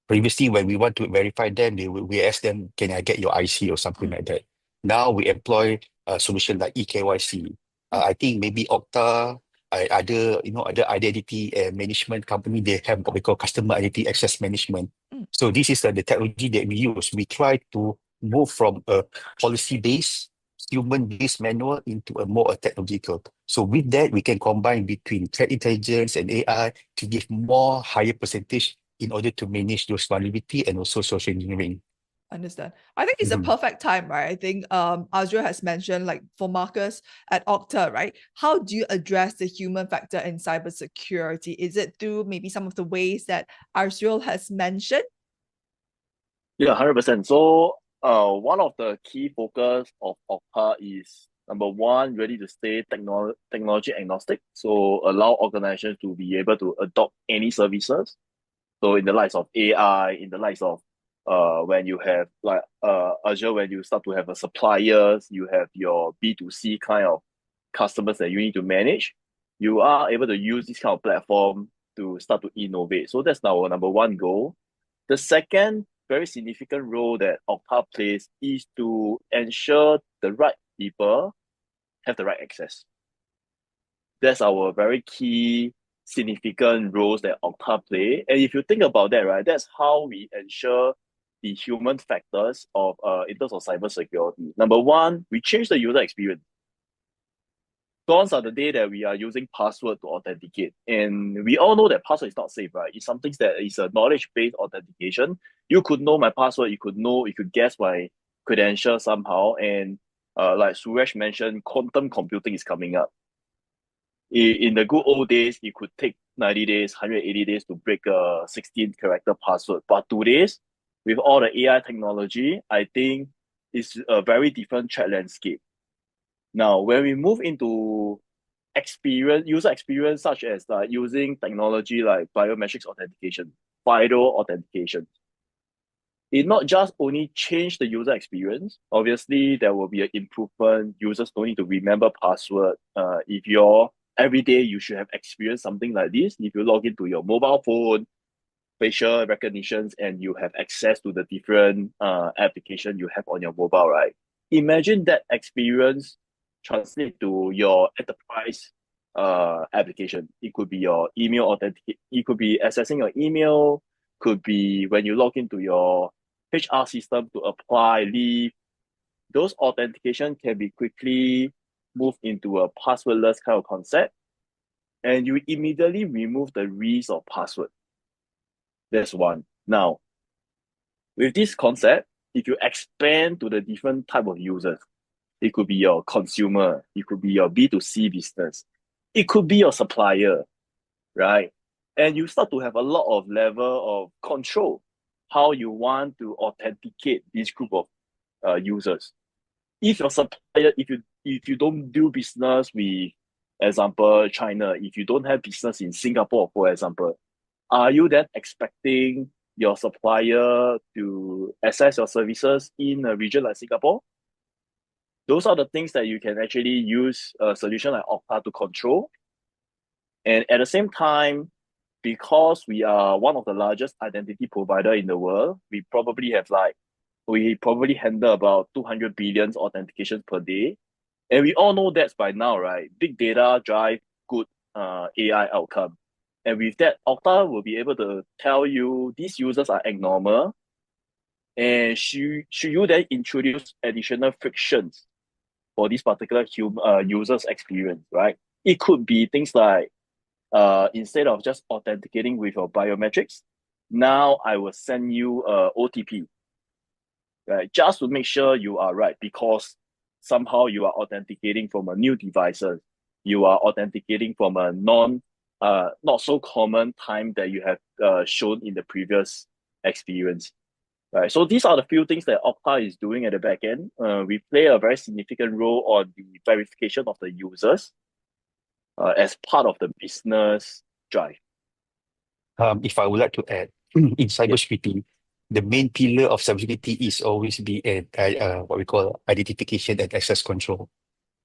Previously, when we want to verify them, we ask them, can I get your IC or something like that? Now we employ a solution like eKYC. I think maybe Okta, other identity management company, they have what we call customer identity access management. So this is the technology that we use. We try to move from a policy-based, human-based manual into a more technological. So with that, we can combine between threat intelligence and AI to give more higher percentage in order to manage those vulnerability and also social engineering. Understand. I think it's a perfect time, right? I think Azril has mentioned, like for Marcus at Okta, right? How do you address the human factor in cybersecurity? Is it through maybe some of the ways that Azril has mentioned? Yeah, 100%. So, one of the key focus of Okta is number one, ready to stay technology agnostic. So, allow organizations to be able to adopt any services. So, in the likes of AI, in the likes of when you have like Azure, when you start to have a suppliers, you have your B2C kind of customers that you need to manage. You are able to use this kind of platform to start to innovate. So that's our number one goal. The second very significant role that Okta plays is to ensure the right people have the right access. That's our very key significant roles that Okta play. And if you think about that, right, that's how we ensure the human factors of in terms of cybersecurity. Number one, we change the user experience. Gone are the day that we are using password to authenticate. And we all know that password is not safe, right? It's something that is a knowledge-based authentication. You could know my password, you could guess my credentials somehow. And like Suresh mentioned, quantum computing is coming up. In the good old days, it could take 90 days, 180 days to break a 16-character password. But today's, with all the AI technology, I think it's a very different threat landscape. Now, when we move into user experience, such as using technology like biometrics authentication, FIDO authentication, it not just only change the user experience. Obviously, there will be an improvement. Users don't need to remember password. If you're every day, you should have experienced something like this. If you log into your mobile phone, facial recognitions, and you have access to the different application you have on your mobile, right? Imagine that experience translate to your enterprise application. It could be your email authenticate. It could be accessing your email. Could be when you log into your HR system to apply leave. Those authentication can be quickly moved into a passwordless kind of concept, and you immediately remove the risk of password. That's one. Now, with this concept, if you expand to the different type of users, it could be your consumer, it could be your B2C business, it could be your supplier, right? And you start to have a lot of level of control how you want to authenticate this group of users. If your supplier, if you don't do business with, example, China, if you don't have business in Singapore, for example, are you then expecting your supplier to access your services in a region like Singapore? Those are the things that you can actually use a solution like Okta to control. And at the same time, because we are one of the largest identity provider in the world, we probably handle about 200 billion authentications per day. And we all know that by now, right? Big data drive good AI outcome. And with that, Okta will be able to tell you these users are abnormal. And should you then introduce additional frictions for this particular user's experience, right? It could be things like instead of just authenticating with your biometrics, now I will send you a OTP, right? Just to make sure you are right, because somehow you are authenticating from a new devices, you are authenticating from a not so common time that you have shown in the previous experience. Right. So these are the few things that Okta is doing at the back end. We play a very significant role on the verification of the users as part of the business drive. If I would like to add, in cybersecurity, the main pillar of cybersecurity is always be what we call identification and access control.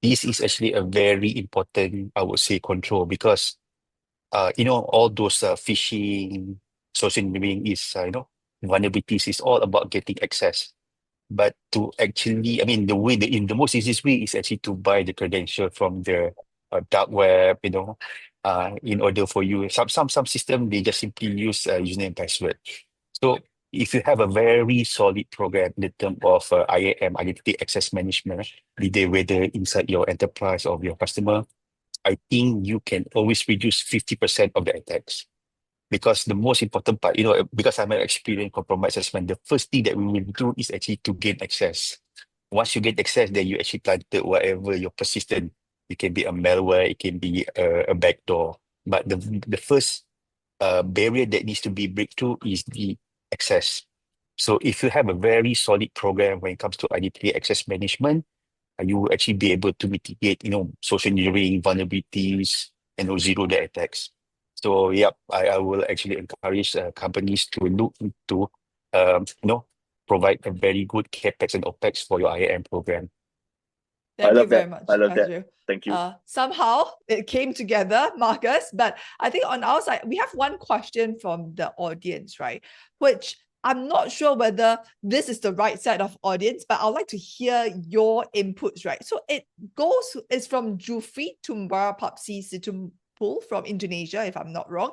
This is actually a very important, I would say, control, because all those phishing, social engineering is vulnerabilities is all about getting access. But to actually, I mean, in the most easiest way is actually to buy the credential from the dark web, in order for you. Some system, they just simply use username and password. So if you have a very solid program in terms of IAM, identity access management, whether inside your enterprise or your customer, I think you can always reduce 50% of the attacks. Because the most important part, because I'm an experienced compromise assessment, the first thing that we will do is actually to gain access. Once you get access, then you actually planted whatever your persistent. It can be a malware, it can be a backdoor. But the first barrier that needs to be breakthrough is the access. So if you have a very solid program when it comes to identity access management, you will actually be able to mitigate, social engineering vulnerabilities and zero-day attacks. So, I will actually encourage companies to look into, provide a very good CapEx and OpEx for your IAM program. Thank you very much, I love that. Azril. Thank you. Somehow it came together, Marcus, but I think on our side, we have one question from the audience, right? Which I'm not sure whether this is the right set of audience, but I'd like to hear your inputs, right? So it's from Jufri Tumbara Papsi Situmpul from Indonesia, if I'm not wrong.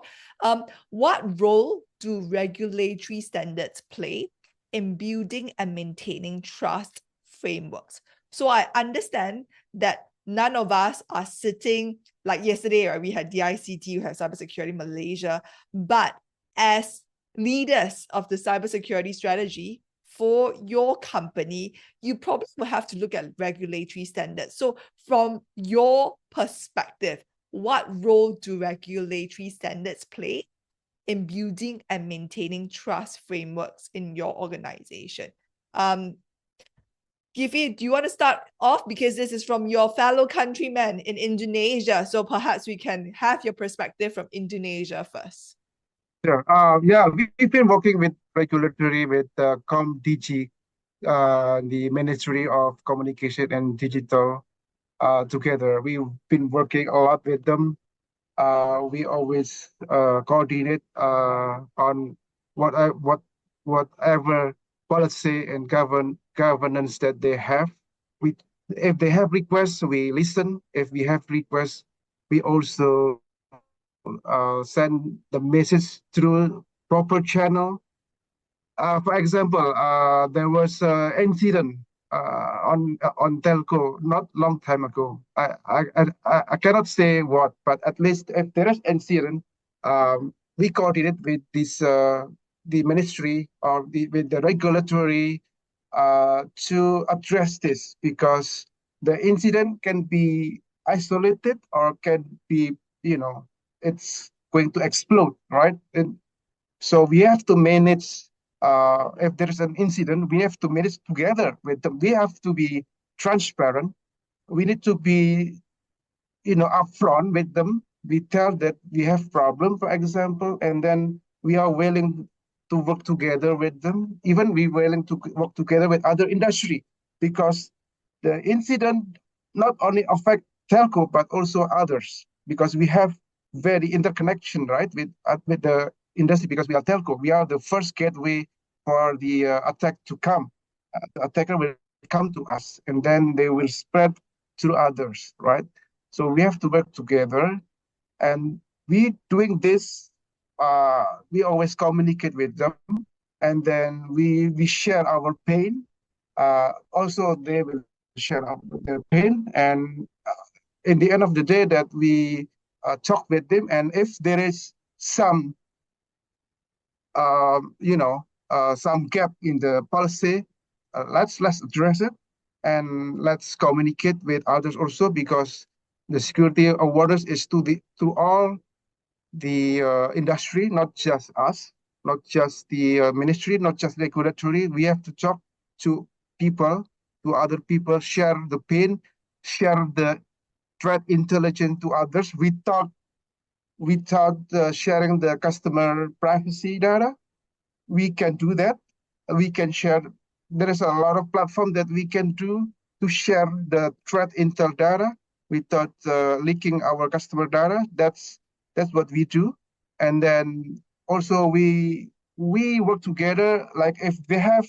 What role do regulatory standards play in building and maintaining trust frameworks? So I understand that none of us are sitting, like yesterday, right? We had DICT, we had Cybersecurity Malaysia, but as leaders of the cybersecurity strategy for your company, you probably will have to look at regulatory standards. So from your perspective, what role do regulatory standards play in building and maintaining trust frameworks in your organization? Ghifi, do you want to start off? Because this is from your fellow countrymen in Indonesia. So perhaps we can have your perspective from Indonesia first. Sure. We've been working with regulatory, with ComDG, the Ministry of Communication and Digital, together. We've been working a lot with them. We always coordinate on whatever policy and governance that they have. If they have requests, we listen. If we have requests, we also send the message through proper channel. For example, there was an incident on telco not long time ago. I cannot say what, but at least if there is incident, we coordinate with this the ministry or with the regulatory to address this, because the incident can be isolated or can be, it's going to explode, right? And so we have to manage. If there is an incident, we have to manage together with them. We have to be transparent. We need to be, upfront with them. We tell that we have problem, for example, and then we are willing to work together with them. Even we willing to work together with other industry, because the incident not only affect telco but also others, because we have very interconnection, right, with the industry, because we are telco. We are the first gateway for the attack to come. The attacker will come to us, and then they will spread to others, right? So we have to work together, and we doing this. We always communicate with them, and then we share our pain. Also, they will share their pain, and in the end of the day, that we talk with them, and if there is some some gap in the policy, let's address it, and let's communicate with others also, because the security awareness is to all the industry, not just us, not just the ministry, not just regulatory. We have to talk to people, to other people, share the pain, share the threat intelligence to others without sharing the customer privacy data. We can do that. We can share. There is a lot of platform that we can do to share the threat intel data without leaking our customer data. That's what we do. And then also we work together. Like if they have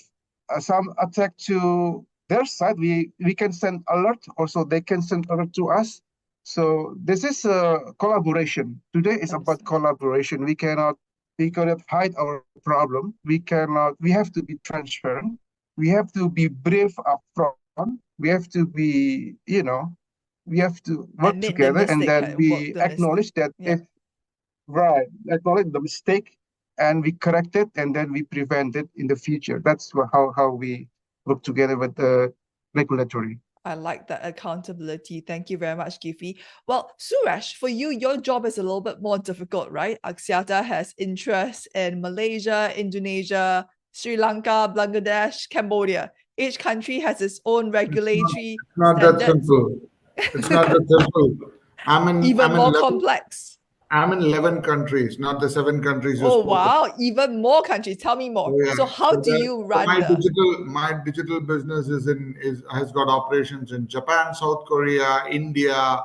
some attack to their side, we can send alert. Also, they can send alert to us. So this is a collaboration. Today is about collaboration. We cannot hide our problem. We have to be transparent. We have to be brave upfront. We have to be, we have to work together, and then we acknowledge that acknowledge the mistake, and we correct it, and then we prevent it in the future. That's how we work together with the regulatory. I like that accountability. Thank you very much, Ghifi. Well, Suresh, for you, your job is a little bit more difficult, right? Axiata has interests in Malaysia, Indonesia, Sri Lanka, Bangladesh, Cambodia. Each country has its own regulatory It's not that standards. simple. It's not that simple. Even more complex. I'm in 11 countries, not the 7 countries you Oh, spoke about. wow. Even more countries. Tell me more. Yeah. So how do you run my digital business has got operations in Japan, South Korea, India.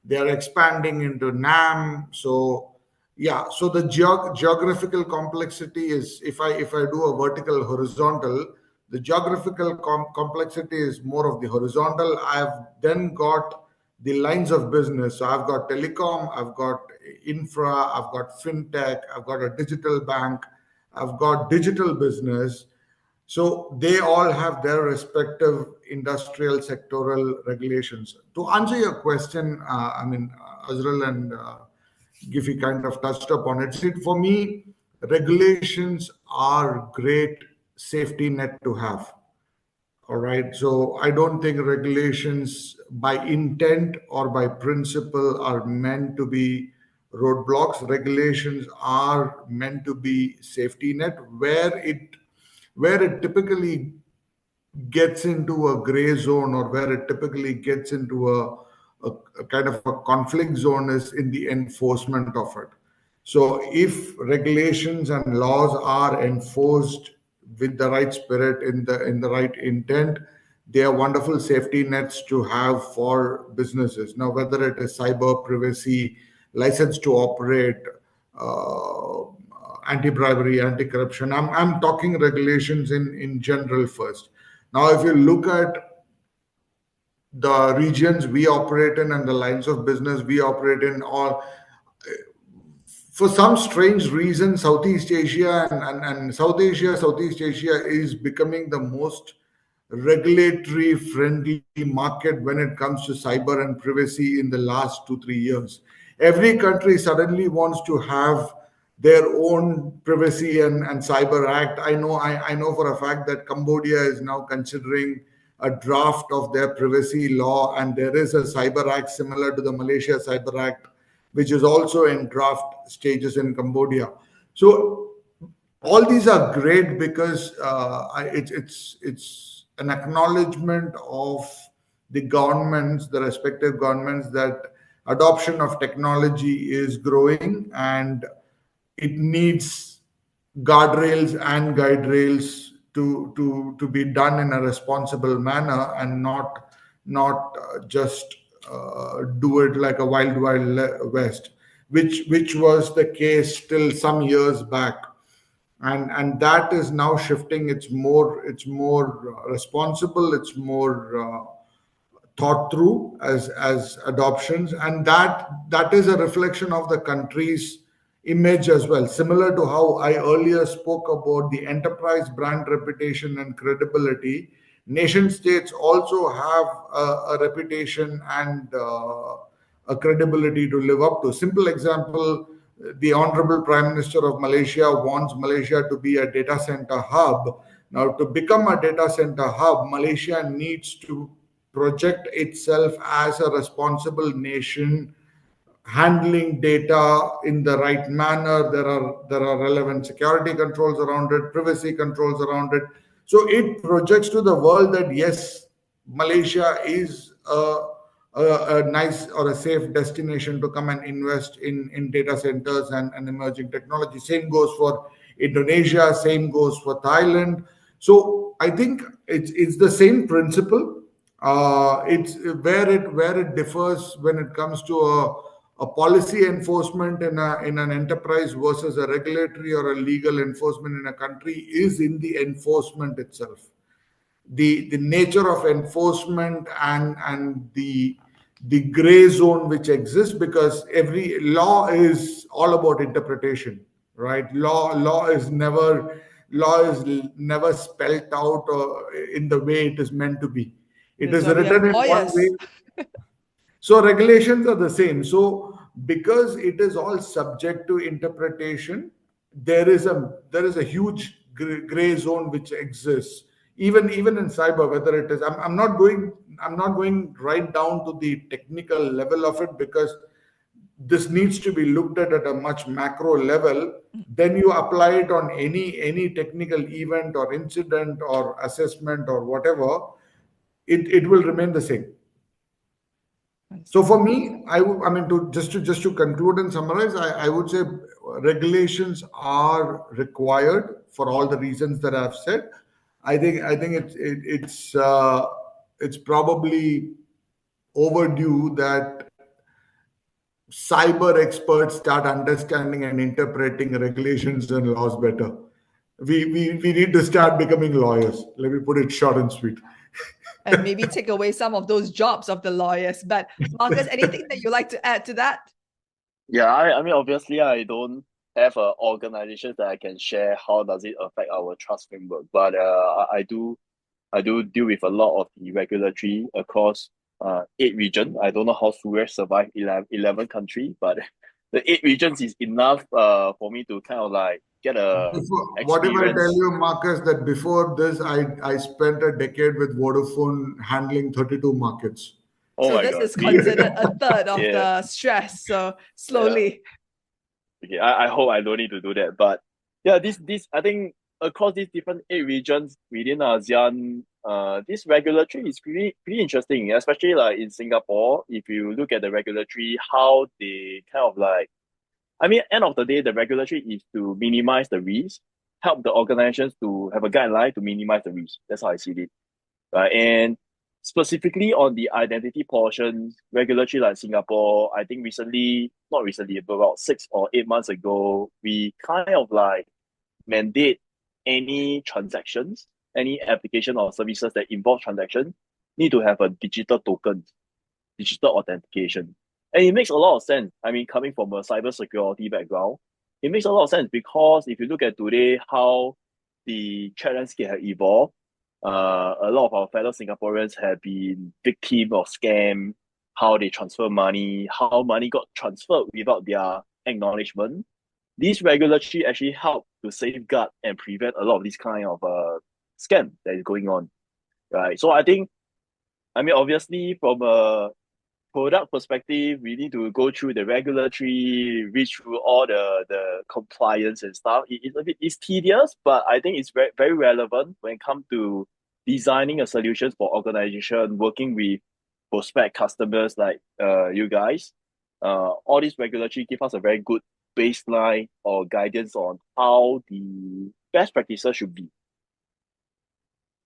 They are expanding into NAM. So yeah, so the geographical complexity is, if I do a vertical horizontal, the geographical complexity is more of the horizontal. I've then got the lines of business. So I've got telecom, I've got infra, I've got fintech, I've got a digital bank, I've got digital business. So they all have their respective industrial sectoral regulations. To answer your question, Azril and Giffy kind of touched upon it. See, for me, regulations are great safety net to have. All right. So I don't think regulations by intent or by principle are meant to be roadblocks. Regulations are meant to be safety net where it typically gets into a gray zone, or where it typically gets into a kind of a conflict zone, is in the enforcement of it. So if regulations and laws are enforced with the right spirit, in the right intent, they are wonderful safety nets to have for businesses. Now, whether it is cyber privacy, license to operate, uh, anti-bribery, anti-corruption, I'm talking regulations in general first. Now, if you look at the regions we operate in and the lines of business we operate in, or for some strange reason, Southeast Asia and Southeast Asia is becoming the most regulatory friendly market when it comes to cyber and privacy in the last 2 3 years. Every country suddenly wants to have their own privacy and cyber act. I know for a fact that Cambodia is now considering a draft of their privacy law, and there is a cyber act similar to the Malaysia Cyber Act, which is also in draft stages in Cambodia. So all these are great because it's an acknowledgement of the governments, the respective governments, that adoption of technology is growing, and it needs guardrails and guide rails to be done in a responsible manner, and not just do it like a west, which was the case till some years back. And that is now shifting. It's more responsible, it's more thought through as adoptions, and that is a reflection of the country's image as well, similar to how I earlier spoke about the enterprise brand reputation and credibility. Nation states also have a reputation and a credibility to live up to. Simple example, the honorable Prime Minister of Malaysia wants Malaysia to be a data center hub. Now, to become a data center hub, Malaysia needs to project itself as a responsible nation, handling data in the right manner. There are relevant security controls around it, privacy controls around it. So it projects to the world that yes, Malaysia is a nice or a safe destination to come and invest in data centers and emerging technology. Same goes for Indonesia, same goes for Thailand. So I think it's the same principle. It's where it differs when it comes to a policy enforcement in an enterprise versus a regulatory or a legal enforcement in a country is in the enforcement itself. The nature of enforcement and the gray zone which exists, because every law is all about interpretation, right? Law is never spelled out in the way it is meant to be. It That's is why we have written in one way. lawyers. So regulations are the same. So because it is all subject to interpretation, there is a huge gray zone which exists. Even in cyber, whether it is, I'm not going right down to the technical level of it, because this needs to be looked at a much macro level. Then you apply it on any technical event or incident or assessment or whatever, it will remain the same. So for me, I mean, to conclude and summarize, I would say regulations are required for all the reasons that I've said. I think it's probably overdue that cyber experts start understanding and interpreting regulations and laws better. We need to start becoming lawyers. Let me put it short and sweet. And maybe take away some of those jobs of the lawyers. But Marcus, anything that you like to add to that? Yeah, I mean, obviously, I don't have an organization that I can share how does it affect our trust framework, but I do deal with a lot of the regulatory across 8 regions. I don't know how Suresh survived 11 countries, but the 8 regions is enough for me to kind of like get a What if I tell experience. you, Marcus, that before this, I spent a decade with Vodafone handling 32 markets. Oh So my this God. is considered a third of Yeah. the stress. So slowly. Okay, I hope I don't need to do that. But yeah, this I think across these different 8 regions within ASEAN, this regulatory is pretty interesting, especially like in Singapore. If you look at the regulatory, how they kind of like, I mean, end of the day, the regulatory is to minimize the risk, help the organizations to have a guideline to minimize the risk. That's how I see it, right? And specifically on the identity portion, regulatory like Singapore, I think not recently, but about 6 or 8 months ago, we kind of like mandate any transactions, any application or services that involve transaction need to have a digital token, digital authentication. And it makes a lot of sense. I mean, coming from a cybersecurity background, it makes a lot of sense because if you look at today, how the threat landscape has evolved, a lot of our fellow Singaporeans have been victim of scam, how they transfer money, how money got transferred without their acknowledgement. These regulatory actually help to safeguard and prevent a lot of this kind of scam that is going on, right? So I think, I mean, obviously from a product perspective, we need to go through the regulatory, read through all the compliance and stuff. It's tedious, but I think it's very, very relevant when it comes to designing a solution for organization, working with prospect customers like you guys. All these regulatory give us a very good baseline or guidance on how the best practices should be.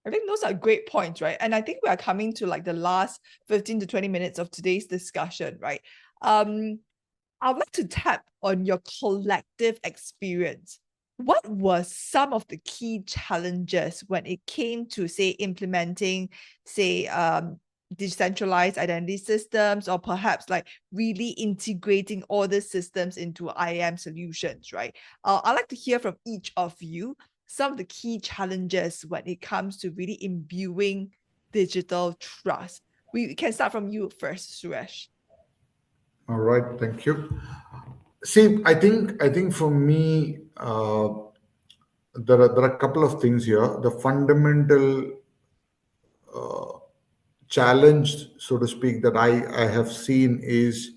I think those are great points, right? And I think we are coming to like the last 15 to 20 minutes of today's discussion, right? I'd like to tap on your collective experience. What were some of the key challenges when it came to, say, implementing, say, decentralized identity systems, or perhaps like really integrating all the systems into IAM solutions, right? I'd like to hear from each of you some of the key challenges when it comes to really imbuing digital trust. We can start from you first, Suresh. All right, thank you. See, I think for me, there are a couple of things here. The fundamental challenge, so to speak, that I have seen is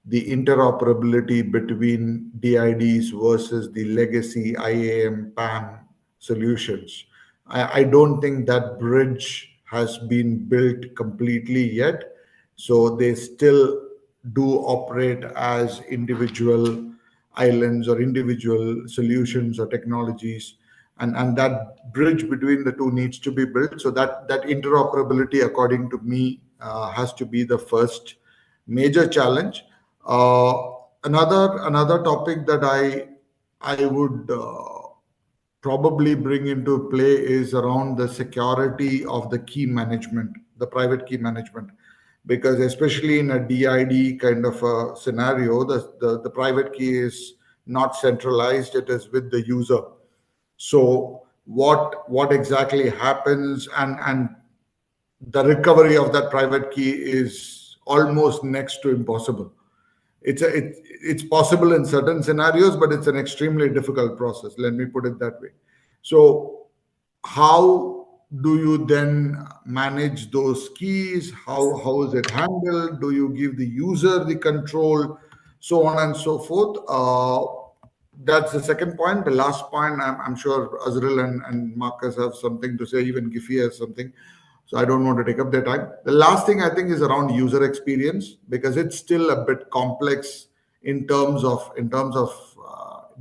the interoperability between DIDs versus the legacy IAM PAM solutions. I don't think that bridge has been built completely yet. So they still do operate as individual islands or individual solutions or technologies, and that bridge between the two needs to be built. So that interoperability, according to me, has to be the first major challenge. Another topic that I would probably bring into play is around the security of the key management, the private key management, because especially in a DID kind of a scenario, the private key is not centralized; it is with the user. So what exactly happens, and the recovery of that private key is almost next to impossible. It's possible in certain scenarios, but it's an extremely difficult process. Let me put it that way. So how do you then manage those keys? How is it handled? Do you give the user the control? so on and so forth. That's the second point. The last point, I'm sure Azril and Marcus have something to say, even Gifi has something. So I don't want to take up their time. The last thing I think is around user experience, because it's still a bit complex in terms of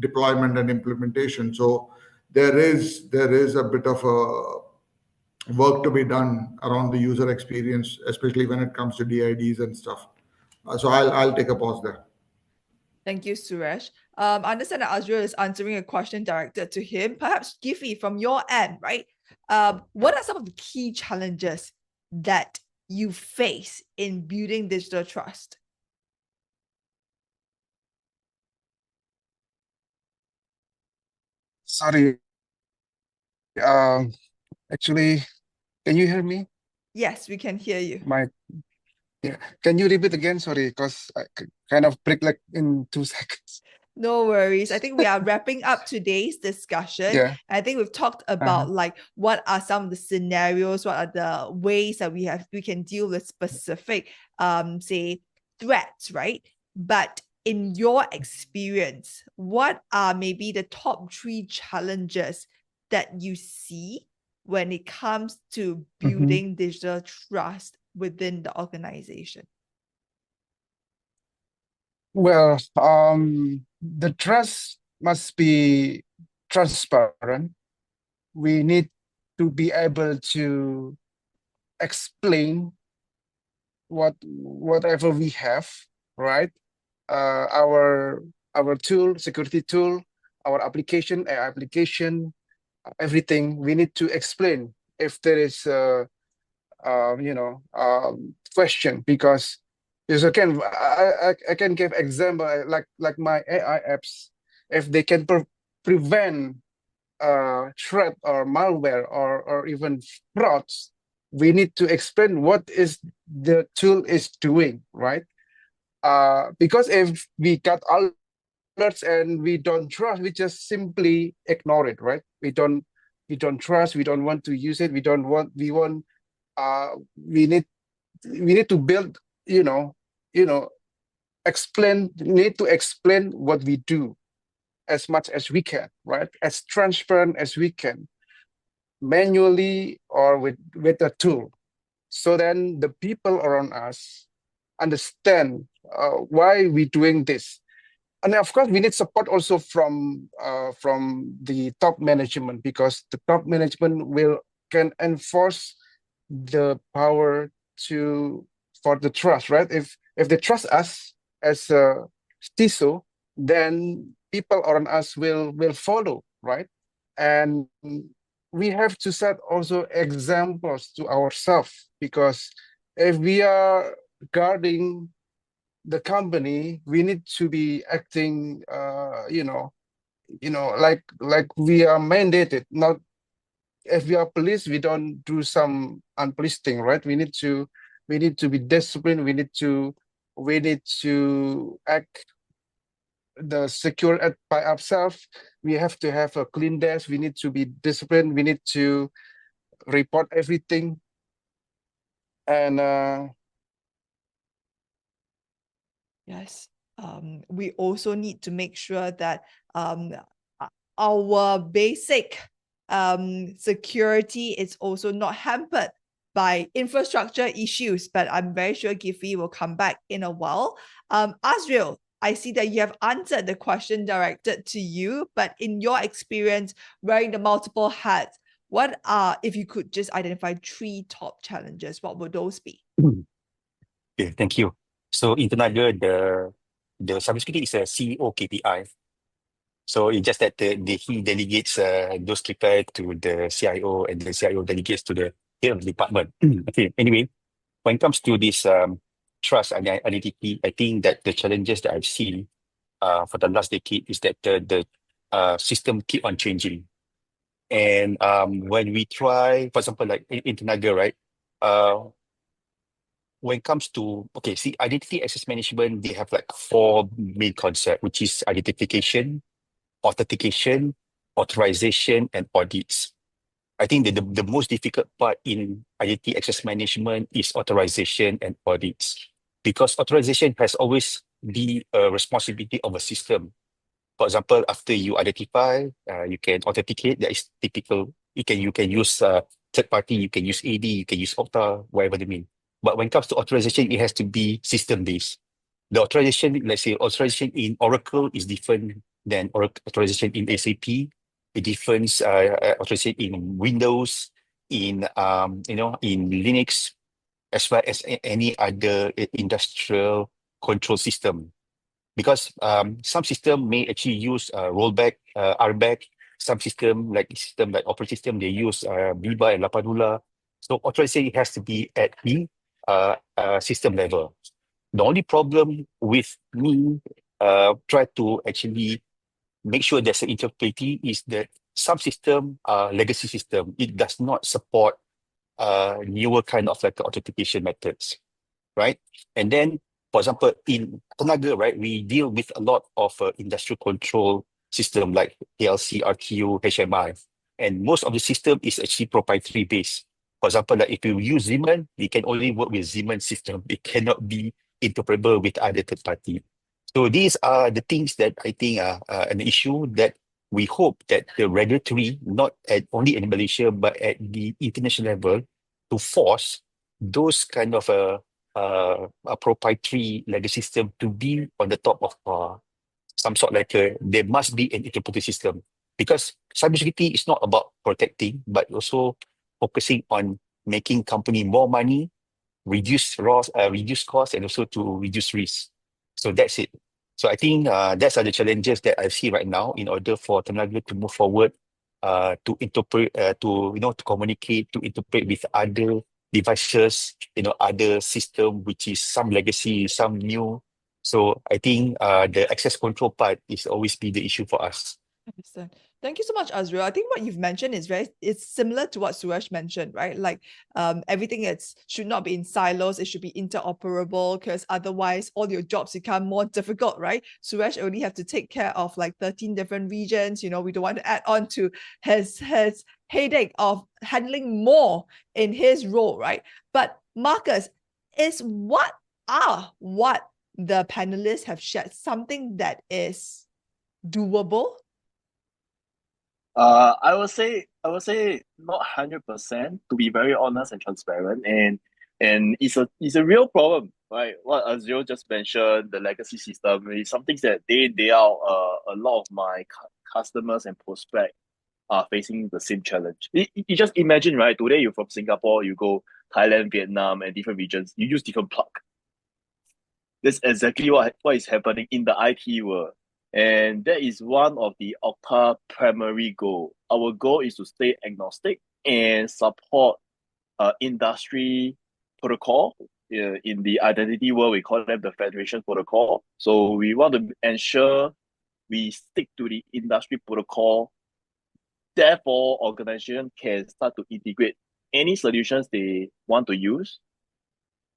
deployment and implementation. So there is a bit of a work to be done around the user experience, especially when it comes to DIDs and stuff. So I'll take a pause there. Thank you, Suresh. I understand that Azril is answering a question directed to him. Perhaps Gifi, from your end, right? What are some of the key challenges that you face in building digital trust? Sorry. Actually, can you hear me? Yes, we can hear you. Yeah. Can you repeat again? Sorry, because I kind of break like in 2 seconds. No worries. I think we are wrapping up today's discussion. Yeah. I think we've talked about like what are some of the scenarios, what are the ways that we can deal with specific say threats, right? But in your experience, what are maybe the top 3 challenges that you see when it comes to building digital trust within the organization? Well, the trust must be transparent. We need to be able to explain whatever we have, right? Our tool, security tool, our application, AI application, everything. We need to explain if there is question, because again, I can give example like my AI apps. If they can prevent threat or malware or even frauds, we need to explain what is the tool is doing, right? Because if we got alerts and we don't trust, we just simply ignore it, right? We don't trust, we don't want to use it, we need to build, need to explain what we do as much as we can, right? As transparent as we can, manually or with a tool. So then the people around us understand why we're doing this. And of course, we need support also from the top management, because the top management can enforce the power for the trust, right? If they trust us as a CISO, then people around us will follow, right? And we have to set also examples to ourselves, because if we are guarding the company, we need to be acting, like we are mandated. Not if we are police, we don't do some unpoliced thing, right? We need to be disciplined. We need to act the secure by ourselves. We have to have a clean desk. We need to be disciplined. We need to report everything. And yes, we also need to make sure that our basic security is also not hampered by infrastructure issues. But I'm very sure Gifi will come back in a while. Azril, I see that you have answered the question directed to you, but in your experience wearing the multiple hats, what are, if you could just identify 3 top challenges, what would those be? Okay, thank you. So in Tenaga, the cybersecurity is a CEO KPI. So it's just that he delegates those KPI to the CIO, and the CIO delegates to the head of the department. Okay, anyway, when it comes to this trust and identity, I think that the challenges that I've seen for the last decade is that the system keep on changing. And when we try, for example, like in Tenaga, right? When it comes to, okay, see, identity access management, they have like 4 main concepts, which is identification, authentication, authorization, and audits. I think the most difficult part in identity access management is authorization and audits, because authorization has always be a responsibility of a system. For example, after you identify, you can authenticate. That is typical. You can use third party. You can use AD. You can use Okta, whatever they mean. But when it comes to authorization, it has to be system based. The authorization, let's say, authorization in Oracle is different than authorization in SAP. The difference authorization in Windows, in Linux, as well as any other industrial control system. Because some system may actually use rollback, RBAC. Some system like operating system, they use Biba and Lapadula. So authorization has to be at the system level. The only problem with me try to actually make sure there's an interoperability is that some system are legacy system. It does not support newer kind of like authentication methods, right? And then, for example, in Tenaga, right, we deal with a lot of industrial control system like PLC, RTU, HMI, and most of the system is actually proprietary based. For example, like if you use Siemens, we can only work with Siemens system. It cannot be interoperable with other third party. So these are the things that I think are an issue that we hope that the regulatory, not only in Malaysia, but at the international level, to force those kind of a proprietary legacy system to be on the top of some sort like there must be an interoperability system, because cybersecurity is not about protecting, but also focusing on making company more money, reduce cost, and also to reduce risk. So that's it. So I think that's are the challenges that I see right now in order for Tenaga to move forward, to interpret, to communicate, to interpret with other devices, other system, which is some legacy, some new. So I think the access control part is always be the issue for us. Understand. Thank you so much, Azril. I think what you've mentioned it's similar to what Suresh mentioned, right? Like everything should not be in silos, it should be interoperable, because otherwise all your jobs become more difficult, right? Suresh only have to take care of like 13 different regions. We don't want to add on to his headache of handling more in his role, right? But Marcus, is what the panelists have shared something that is doable? I would say not 100%, to be very honest and transparent, and it's a real problem, right? What Azril just mentioned, the legacy system is something that day in day out, a lot of my customers and prospects are facing the same challenge. You just imagine, right? Today you're from Singapore, you go Thailand, Vietnam, and different regions, you use different plug. That's exactly what is happening in the IT world. And that is one of the Okta primary goal. Our goal is to stay agnostic and support industry protocol. In the identity world, we call them the Federation Protocol. So we want to ensure we stick to the industry protocol. Therefore, organization can start to integrate any solutions they want to use,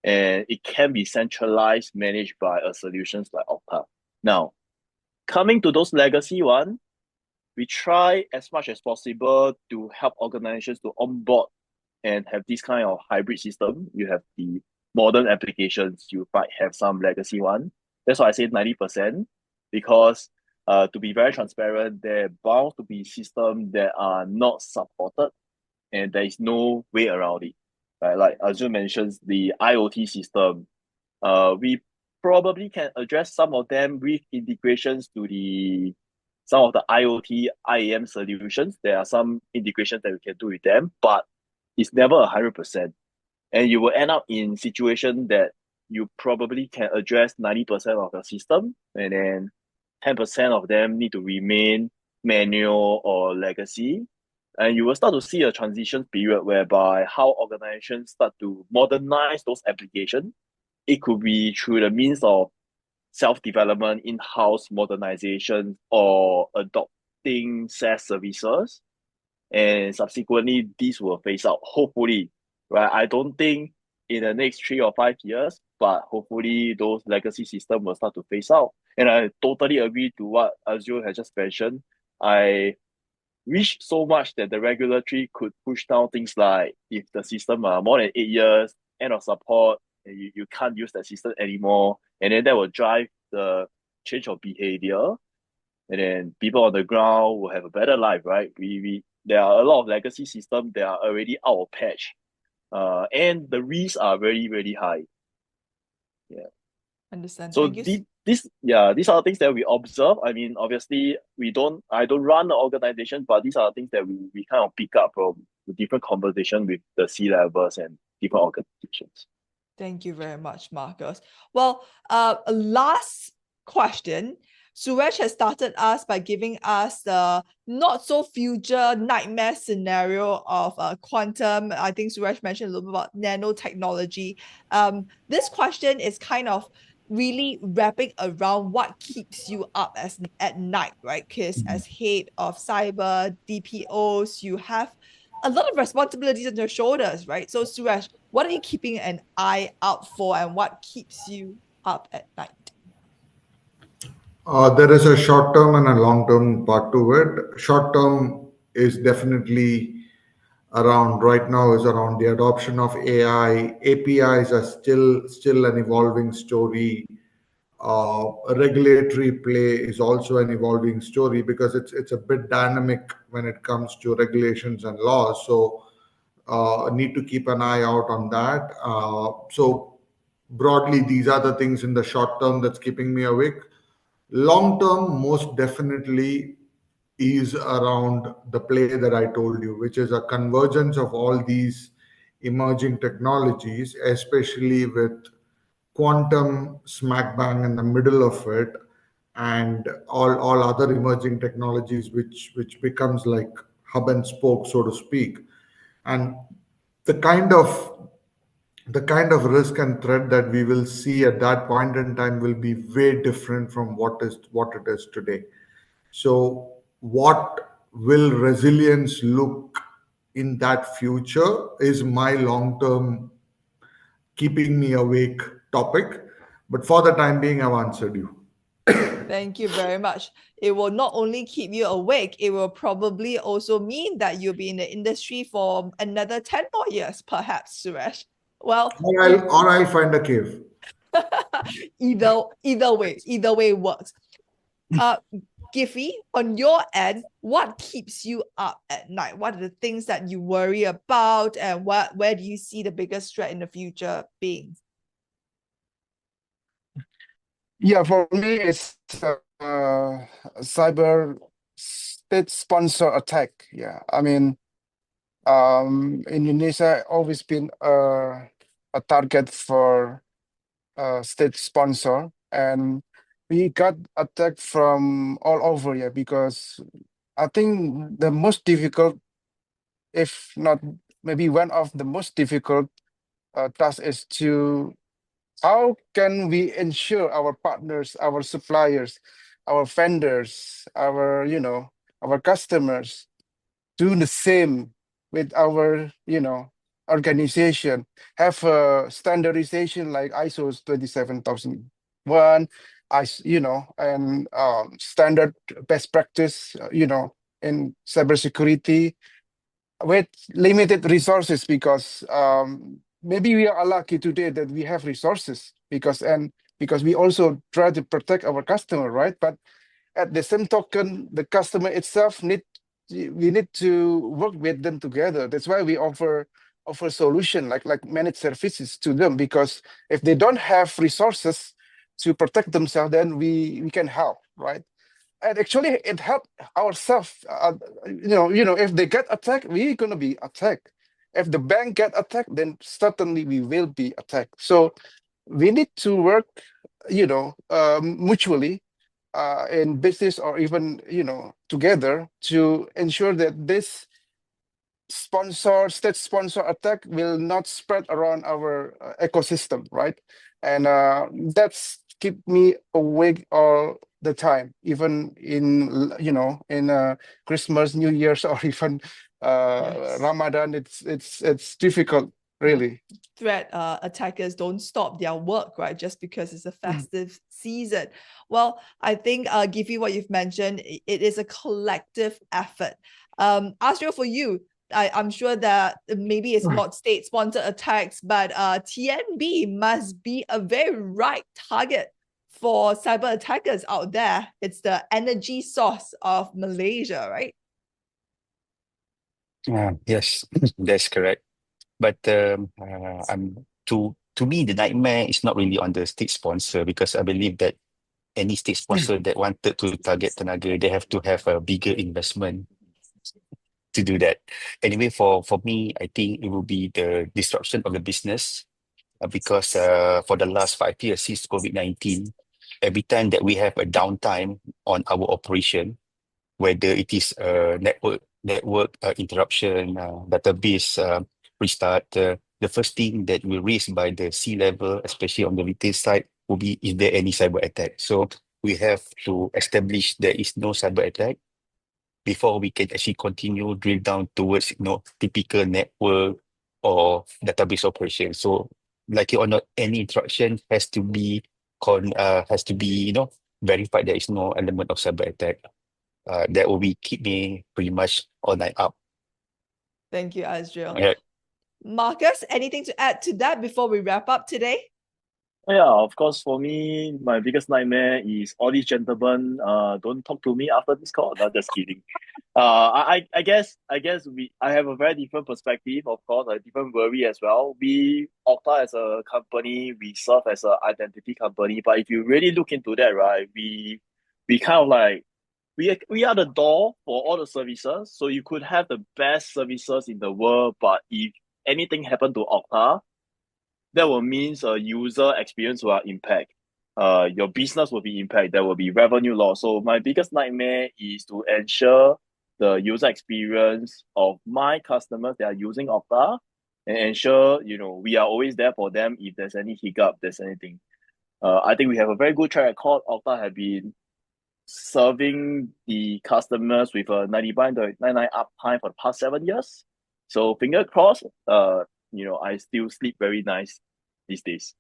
and it can be centralized, managed by a solutions like Okta. Now, coming to those legacy one, we try as much as possible to help organizations to onboard and have this kind of hybrid system. You have the modern applications, you might have some legacy one. That's why I say 90%, because to be very transparent, there are bound to be systems that are not supported, and there is no way around it. Right? Like Azul mentions, the IoT system, we probably can address some of them with integrations to some of the IoT IAM solutions. There are some integrations that we can do with them, but it's never 100%. And you will end up in situation that you probably can address 90% of the system, and then 10% of them need to remain manual or legacy. And you will start to see a transition period whereby how organizations start to modernize those applications. It could be through the means of self-development, in-house modernization, or adopting SaaS services. And subsequently, these will phase out, hopefully, right? I don't think in the next 3 or 5 years, but hopefully those legacy systems will start to phase out. And I totally agree to what Azul has just mentioned. I wish so much that the regulatory could push down things like if the system are more than 8 years, end of support, and you can't use that system anymore. And then that will drive the change of behavior, and then people on the ground will have a better life, right? We there are a lot of legacy systems that are already out of patch, and the risks are very, very high. Yeah. Understand. So Thank you. these are things that we observe. I mean, obviously, I don't run the organization, but these are things that we kind of pick up from the different conversation with the C-levels and different organizations. Thank you very much, Marcus. Well, last question. Suresh has started us by giving us the not so future nightmare scenario of quantum. I think Suresh mentioned a little bit about nanotechnology. This question is kind of really wrapping around what keeps you up at night, right? Because as head of cyber DPOs, you have a lot of responsibilities on your shoulders, right? So Suresh, what are you keeping an eye out for, and what keeps you up at night? There is a short term and a long term part to it. Short term is definitely around right now is around the adoption of AI. APIs are still an evolving story. Regulatory play is also an evolving story because it's a bit dynamic when it comes to regulations and laws. So need to keep an eye out on that. So broadly, these are the things in the short term that's keeping me awake. Long term, most definitely is around the play that I told you, which is a convergence of all these emerging technologies, especially with quantum smack bang in the middle of it, and all other emerging technologies, which becomes like hub and spoke, so to speak. And the kind of the kind of risk and threat that we will see at that point in time will be way different from what it is today. So what will resilience look in that future is my long term keeping me awake topic. But for the time being, I've answered you. Thank you very much. It will not only keep you awake, it will probably also mean that you'll be in the industry for another 10 more years, perhaps, Suresh. Well, Or I'll find a cave. either way works. Giffy, on your end, what keeps you up at night? What are the things that you worry about, and where do you see the biggest threat in the future being? Yeah, for me, it's cyber state sponsor attack. Yeah, I mean, Indonesia always been a target for state sponsor, and we got attacked from all over. Yeah, because I think the most difficult, if not maybe one of the most difficult tasks, is to how can we ensure our partners, our suppliers, our vendors, our customers do the same with our, organization, have a standardization like ISO 27001, and standard best practice, in cybersecurity with limited resources, because maybe we are lucky today that we have resources because we also try to protect our customer, right? But at the same token, the customer itself we need to work with them together. That's why we offer solution like managed services to them, because if they don't have resources to protect themselves, then we can help, right? And actually it helped ourselves. If they get attacked, we're gonna be attacked. If the bank get attacked, then certainly we will be attacked. So we need to work, mutually, in business, or even together, to ensure that this state sponsor attack will not spread around our ecosystem, right? And that's keep me awake all the time, even in Christmas, New Year's, or even Yes. Ramadan. It's difficult, really. Threat attackers don't stop their work, right? Just because it's a festive season. Well, I think, Giffy, what you've mentioned, it is a collective effort. Azril, for you, I'm sure that maybe it's not state-sponsored attacks, but TNB must be a very right target for cyber attackers out there. It's the energy source of Malaysia, right? Yes, that's correct. But to me, the nightmare is not really on the state sponsor, because I believe that any state sponsor that wanted to target Tenaga, they have to have a bigger investment to do that. Anyway, for me, I think it will be the disruption of the business, because for the last 5 years since COVID-19, every time that we have a downtime on our operation, whether it is network interruption, database restart, the first thing that will raised by the C-level, especially on the retail side, will be, is there any cyber attack? So we have to establish there is no cyber attack before we can actually continue drill down towards typical network or database operation. So like it or not, any interruption has to be verified there is no element of cyber attack. That will be keep me pretty much all night up. Thank you, Azril. Yeah. Marcus, anything to add to that before we wrap up today? Yeah, of course, for me, my biggest nightmare is all these gentlemen don't talk to me after this call. No, just kidding. I guess I have a very different perspective, of course, a different worry as well. We, Okta as a company, we serve as an identity company, but if you really look into that, right, we kind of like, we are the door for all the services. So you could have the best services in the world, but if anything happened to Okta, that will mean user experience will impact. Your business will be impacted. There will be revenue loss. So my biggest nightmare is to ensure the user experience of my customers that are using Okta, and ensure we are always there for them if there's any hiccup, there's anything. I think we have a very good track record. Okta have been serving the customers with a 99.99 uptime for the past 7 years. So finger crossed. I still sleep very nice these days.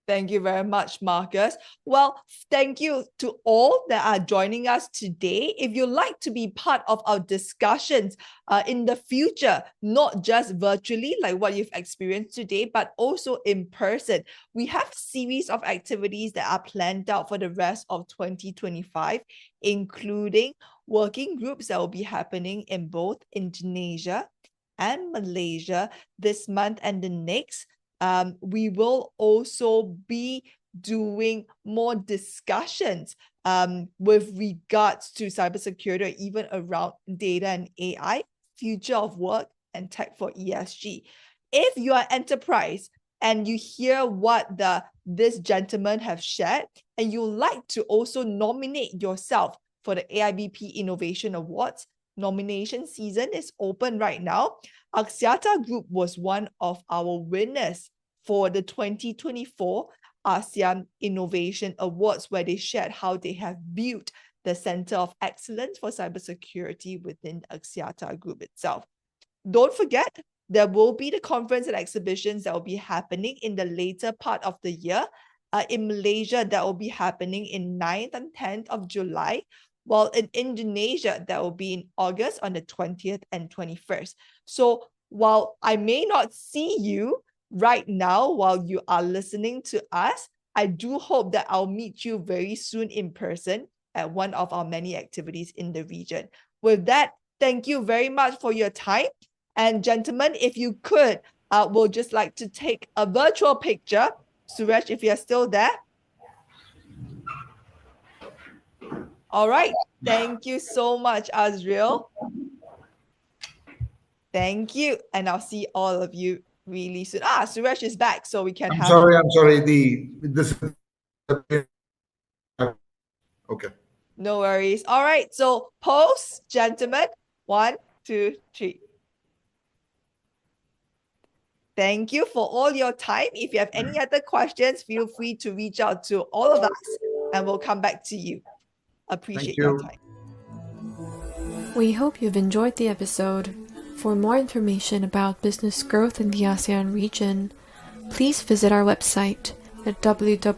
Thank you very much, Marcus. Well, thank you to all that are joining us today. If you'd like to be part of our discussions in the future, not just virtually like what you've experienced today, but also in person, we have a series of activities that are planned out for the rest of 2025, including working groups that will be happening in both Indonesia and Malaysia this month and the next. We will also be doing more discussions with regards to cybersecurity, or even around data and AI, future of work, and tech for ESG. If you are enterprise and you hear what this gentleman have shared, and you like to also nominate yourself for the AIBP Innovation Awards, nomination season is open right now. Axiata Group was one of our winners for the 2024 ASEAN Innovation Awards, where they shared how they have built the Center of Excellence for Cybersecurity within Axiata Group itself. Don't forget, there will be the conference and exhibitions that will be happening in the later part of the year. In Malaysia, that will be happening in 9th and 10th of July, while in Indonesia, that will be in August on the 20th and 21st. So while I may not see you right now while you are listening to us, I do hope that I'll meet you very soon in person at one of our many activities in the region. With that, thank you very much for your time. And gentlemen, if you could, we'll just like to take a virtual picture. Suresh, if you're still there. All right. Thank you so much, Azril. Thank you. And I'll see all of you really soon. Suresh is back, so we can I'm sorry. Okay. No worries. All right. So pose, gentlemen. 1, 2, 3. Thank you for all your time. If you have any other questions, feel free to reach out to all of us and we'll come back to you. Appreciate your time. We hope you've enjoyed the episode. For more information about business growth in the ASEAN region, please visit our website at www.aibp.sg.